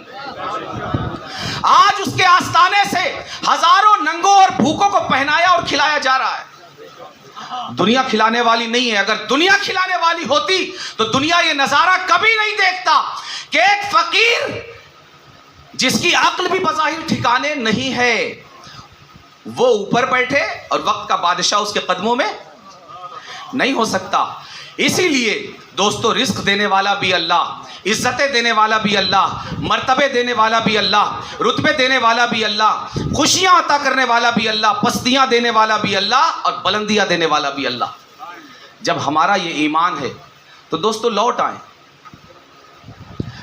आज उसके आस्ताने से हज़ारों नंगों और भूखों को पहनाया और खिलाया जा रहा है। दुनिया खिलाने वाली नहीं है। अगर दुनिया खिलाने वाली होती तो दुनिया ये नज़ारा कभी नहीं देखता कि एक फ़कीर जिसकी अक्ल भी बज़ाहिर ठिकाने नहीं है, वो ऊपर बैठे और वक्त का बादशाह उसके कदमों में नहीं हो सकता। इसीलिए दोस्तों, रिस्क देने वाला भी अल्लाह, इज्जतें देने वाला भी अल्लाह, मर्तबे देने वाला भी अल्लाह, रुतबे देने वाला भी अल्लाह, खुशियाँ अता करने वाला भी अल्लाह, पस्तियाँ देने वाला भी अल्लाह और बुलंदियाँ देने वाला भी अल्लाह। जब हमारा ये ईमान है तो दोस्तों लौट आए,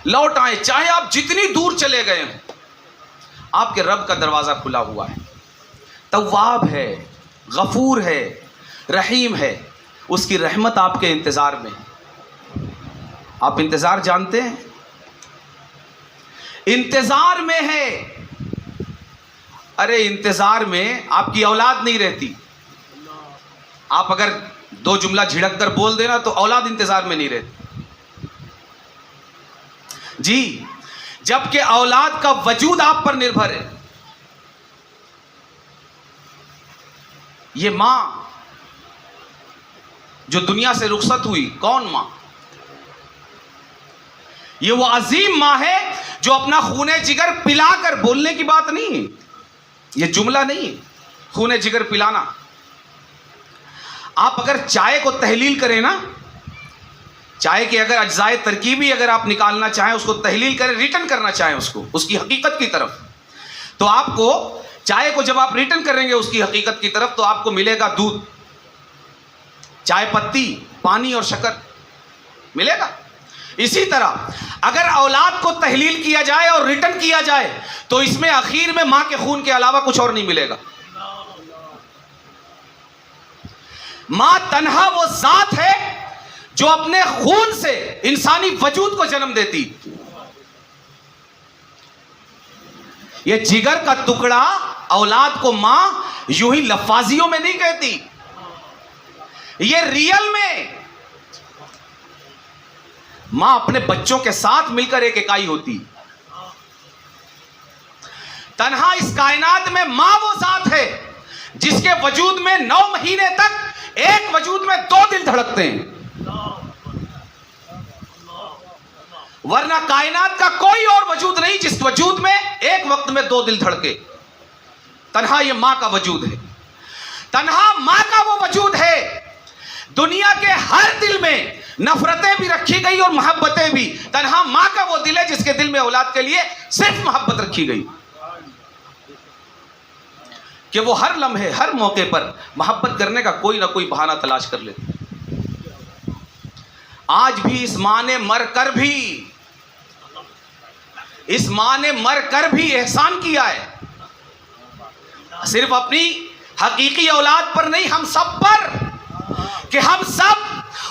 लौट आए। चाहे आप जितनी दूर चले गए हों, आपके रब का दरवाज़ा खुला हुआ है। तव्वाब है, गफूर है, रहीम है, उसकी रहमत आपके इंतज़ार में है। आप इंतज़ार जानते हैं? इंतज़ार में है। अरे इंतज़ार में आपकी औलाद नहीं रहती। आप अगर दो जुमला झिड़क कर बोल देना तो औलाद इंतज़ार में नहीं रहती। जी, जबकि औलाद का वजूद आप पर निर्भर है। ये मां जो दुनिया से रुखसत हुई, कौन मां? ये वो अजीम मां है जो अपना खूने जिगर पिलाकर, बोलने की बात नहीं है, ये जुमला नहीं है खूने जिगर पिलाना। आप अगर चाय को तहलील करें ना, चाय के अगर अज्जाए तरकीबी अगर आप निकालना चाहें, उसको तहलील करें, रिटर्न करना चाहें उसको उसकी हकीकत की तरफ, तो आपको चाय को जब आप रिटर्न करेंगे उसकी हकीकत की तरफ, तो आपको मिलेगा दूध, चाय पत्ती, पानी और शक्कर मिलेगा। इसी तरह अगर औलाद को तहलील किया जाए और रिटर्न किया जाए, तो इसमें आखिर में मां के खून के अलावा कुछ और नहीं मिलेगा। मां तन्हा वो जात है जो अपने खून से इंसानी वजूद को जन्म देती। ये जिगर का टुकड़ा औलाद को मां यूं ही लफाजियों में नहीं कहती, ये रियल में मां अपने बच्चों के साथ मिलकर एक इकाई होती। तन्हा इस कायनात में मां वो जात है जिसके वजूद में 9 महीने तक एक वजूद में 2 दिल धड़कते हैं, वरना कायनात का कोई और वजूद नहीं जिस वजूद में एक वक्त में 2 दिल धड़के। तन्हा ये मां का वजूद है, तन्हा मां का वो वजूद है। दुनिया के हर दिल में नफरतें भी रखी गई और मोहब्बतें भी, तन्हा मां का वो दिल है जिसके दिल में औलाद के लिए सिर्फ मोहब्बत रखी गई, कि वो हर लम्हे हर मौके पर मोहब्बत करने का कोई ना कोई बहाना तलाश कर ले। आज भी इस मां ने मर कर भी, इस मां ने मर कर भी एहसान किया है, सिर्फ अपनी हकीकी औलाद पर नहीं, हम सब पर, कि हम सब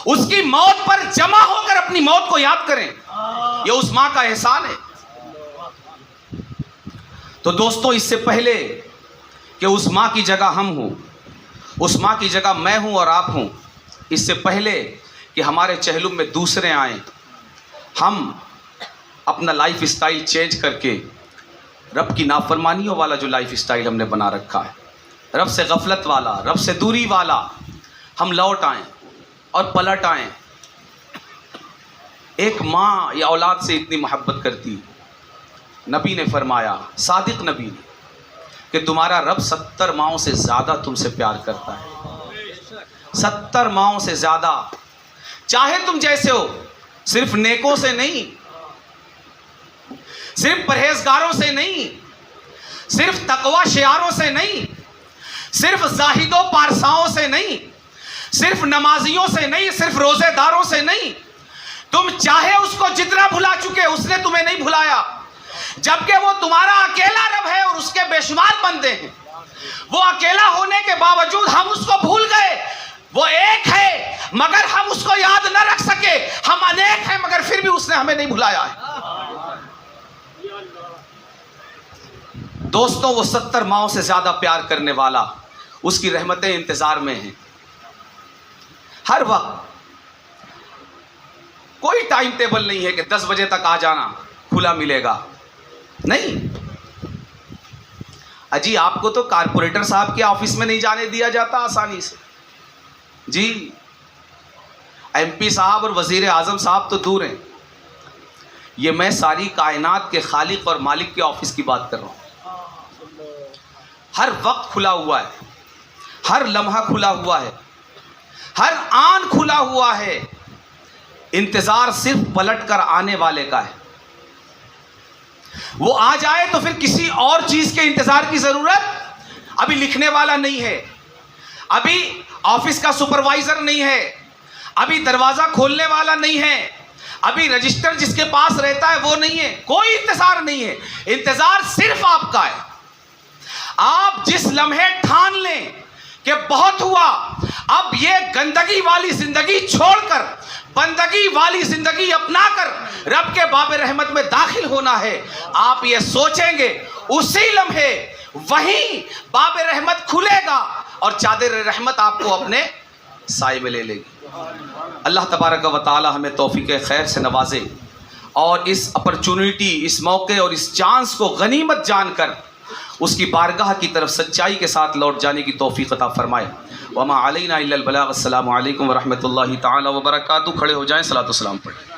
उसकी मौत पर जमा होकर अपनी मौत को याद करें। यह उस मां का एहसान है। तो दोस्तों, इससे पहले कि उस मां की जगह हम हों, उस मां की जगह मैं हूं और आप हों, इससे पहले कि हमारे चहलुम में दूसरे आए, हम अपना लाइफ स्टाइल चेंज करके रब की नाफरमानियों वाला जो लाइफ स्टाइल हमने बना रखा है, रब से गफलत वाला, रब से दूरी वाला, हम लौट आएं और पलट आएं। एक माँ या औलाद से इतनी मोहब्बत करती, नबी ने फरमाया, सादिक नबी ने, कि तुम्हारा रब 70 माओं से ज़्यादा तुमसे प्यार करता है, 70 माओं से ज़्यादा। चाहे तुम जैसे हो, सिर्फ नेकों से नहीं, सिर्फ परहेजगारों से नहीं, सिर्फ तकवा शियारों से नहीं, सिर्फ जाहिदों पारसाओं से नहीं, सिर्फ नमाजियों से नहीं, सिर्फ रोजेदारों से नहीं। तुम चाहे उसको जितना भुला चुके, उसने तुम्हें नहीं भुलाया, जबकि वो तुम्हारा अकेला रब है और उसके बेशुमार बंदे हैं। वो अकेला होने के बावजूद हम उसको भूल गए। वो एक है मगर हम उसको याद न रख सके, हम अनेक हैं मगर फिर भी उसने हमें नहीं भुलाया है। दोस्तों, वो 70 माओं से ज्यादा प्यार करने वाला, उसकी रहमतें इंतजार में हैं हर वक्त। कोई टाइम टेबल नहीं है कि 10 बजे तक आ जाना, खुला मिलेगा, नहीं। अजी, आपको तो कारपोरेटर साहब के ऑफिस में नहीं जाने दिया जाता आसानी से जी। एमपी साहब और वजीर आजम साहब तो दूर हैं, ये मैं सारी कायनात के खालिक और मालिक के ऑफिस की बात कर रहा हूं। हर वक्त खुला हुआ है, हर लम्हा खुला हुआ है, हर आन खुला हुआ है। इंतजार सिर्फ पलट कर आने वाले का है। वो आ जाए तो फिर किसी और चीज के इंतजार की जरूरत अभी लिखने वाला नहीं है, अभी ऑफिस का सुपरवाइजर नहीं है, अभी दरवाजा खोलने वाला नहीं है, अभी रजिस्टर जिसके पास रहता है वो नहीं है। कोई इंतजार नहीं है, इंतजार सिर्फ आपका है। आप जिस लम्हे ठान लें कि बहुत हुआ, अब ये गंदगी वाली जिंदगी छोड़कर बंदगी वाली जिंदगी अपनाकर रब के बाब रहमत में दाखिल होना है, आप ये सोचेंगे, उसी लम्हे वहीं बाब रहमत खुलेगा और चादर रहमत आपको अपने साए में ले लेगी। अल्लाह तबारक व तआला हमें तौफीक खैर से नवाजे और इस अपॉर्चुनिटी, इस मौके और इस चांस को गनीमत जानकर उसकी बारगाह की तरफ सच्चाई के साथ लौट जाने की तौफीक अता फरमाए। वमा अलैना इल्लल बलाग। अस्सलामु अलैकुम व रहमतुल्लाहि तआला व बरकातहू। खड़े हो जाएं, सलातो सलाम पढ़ें।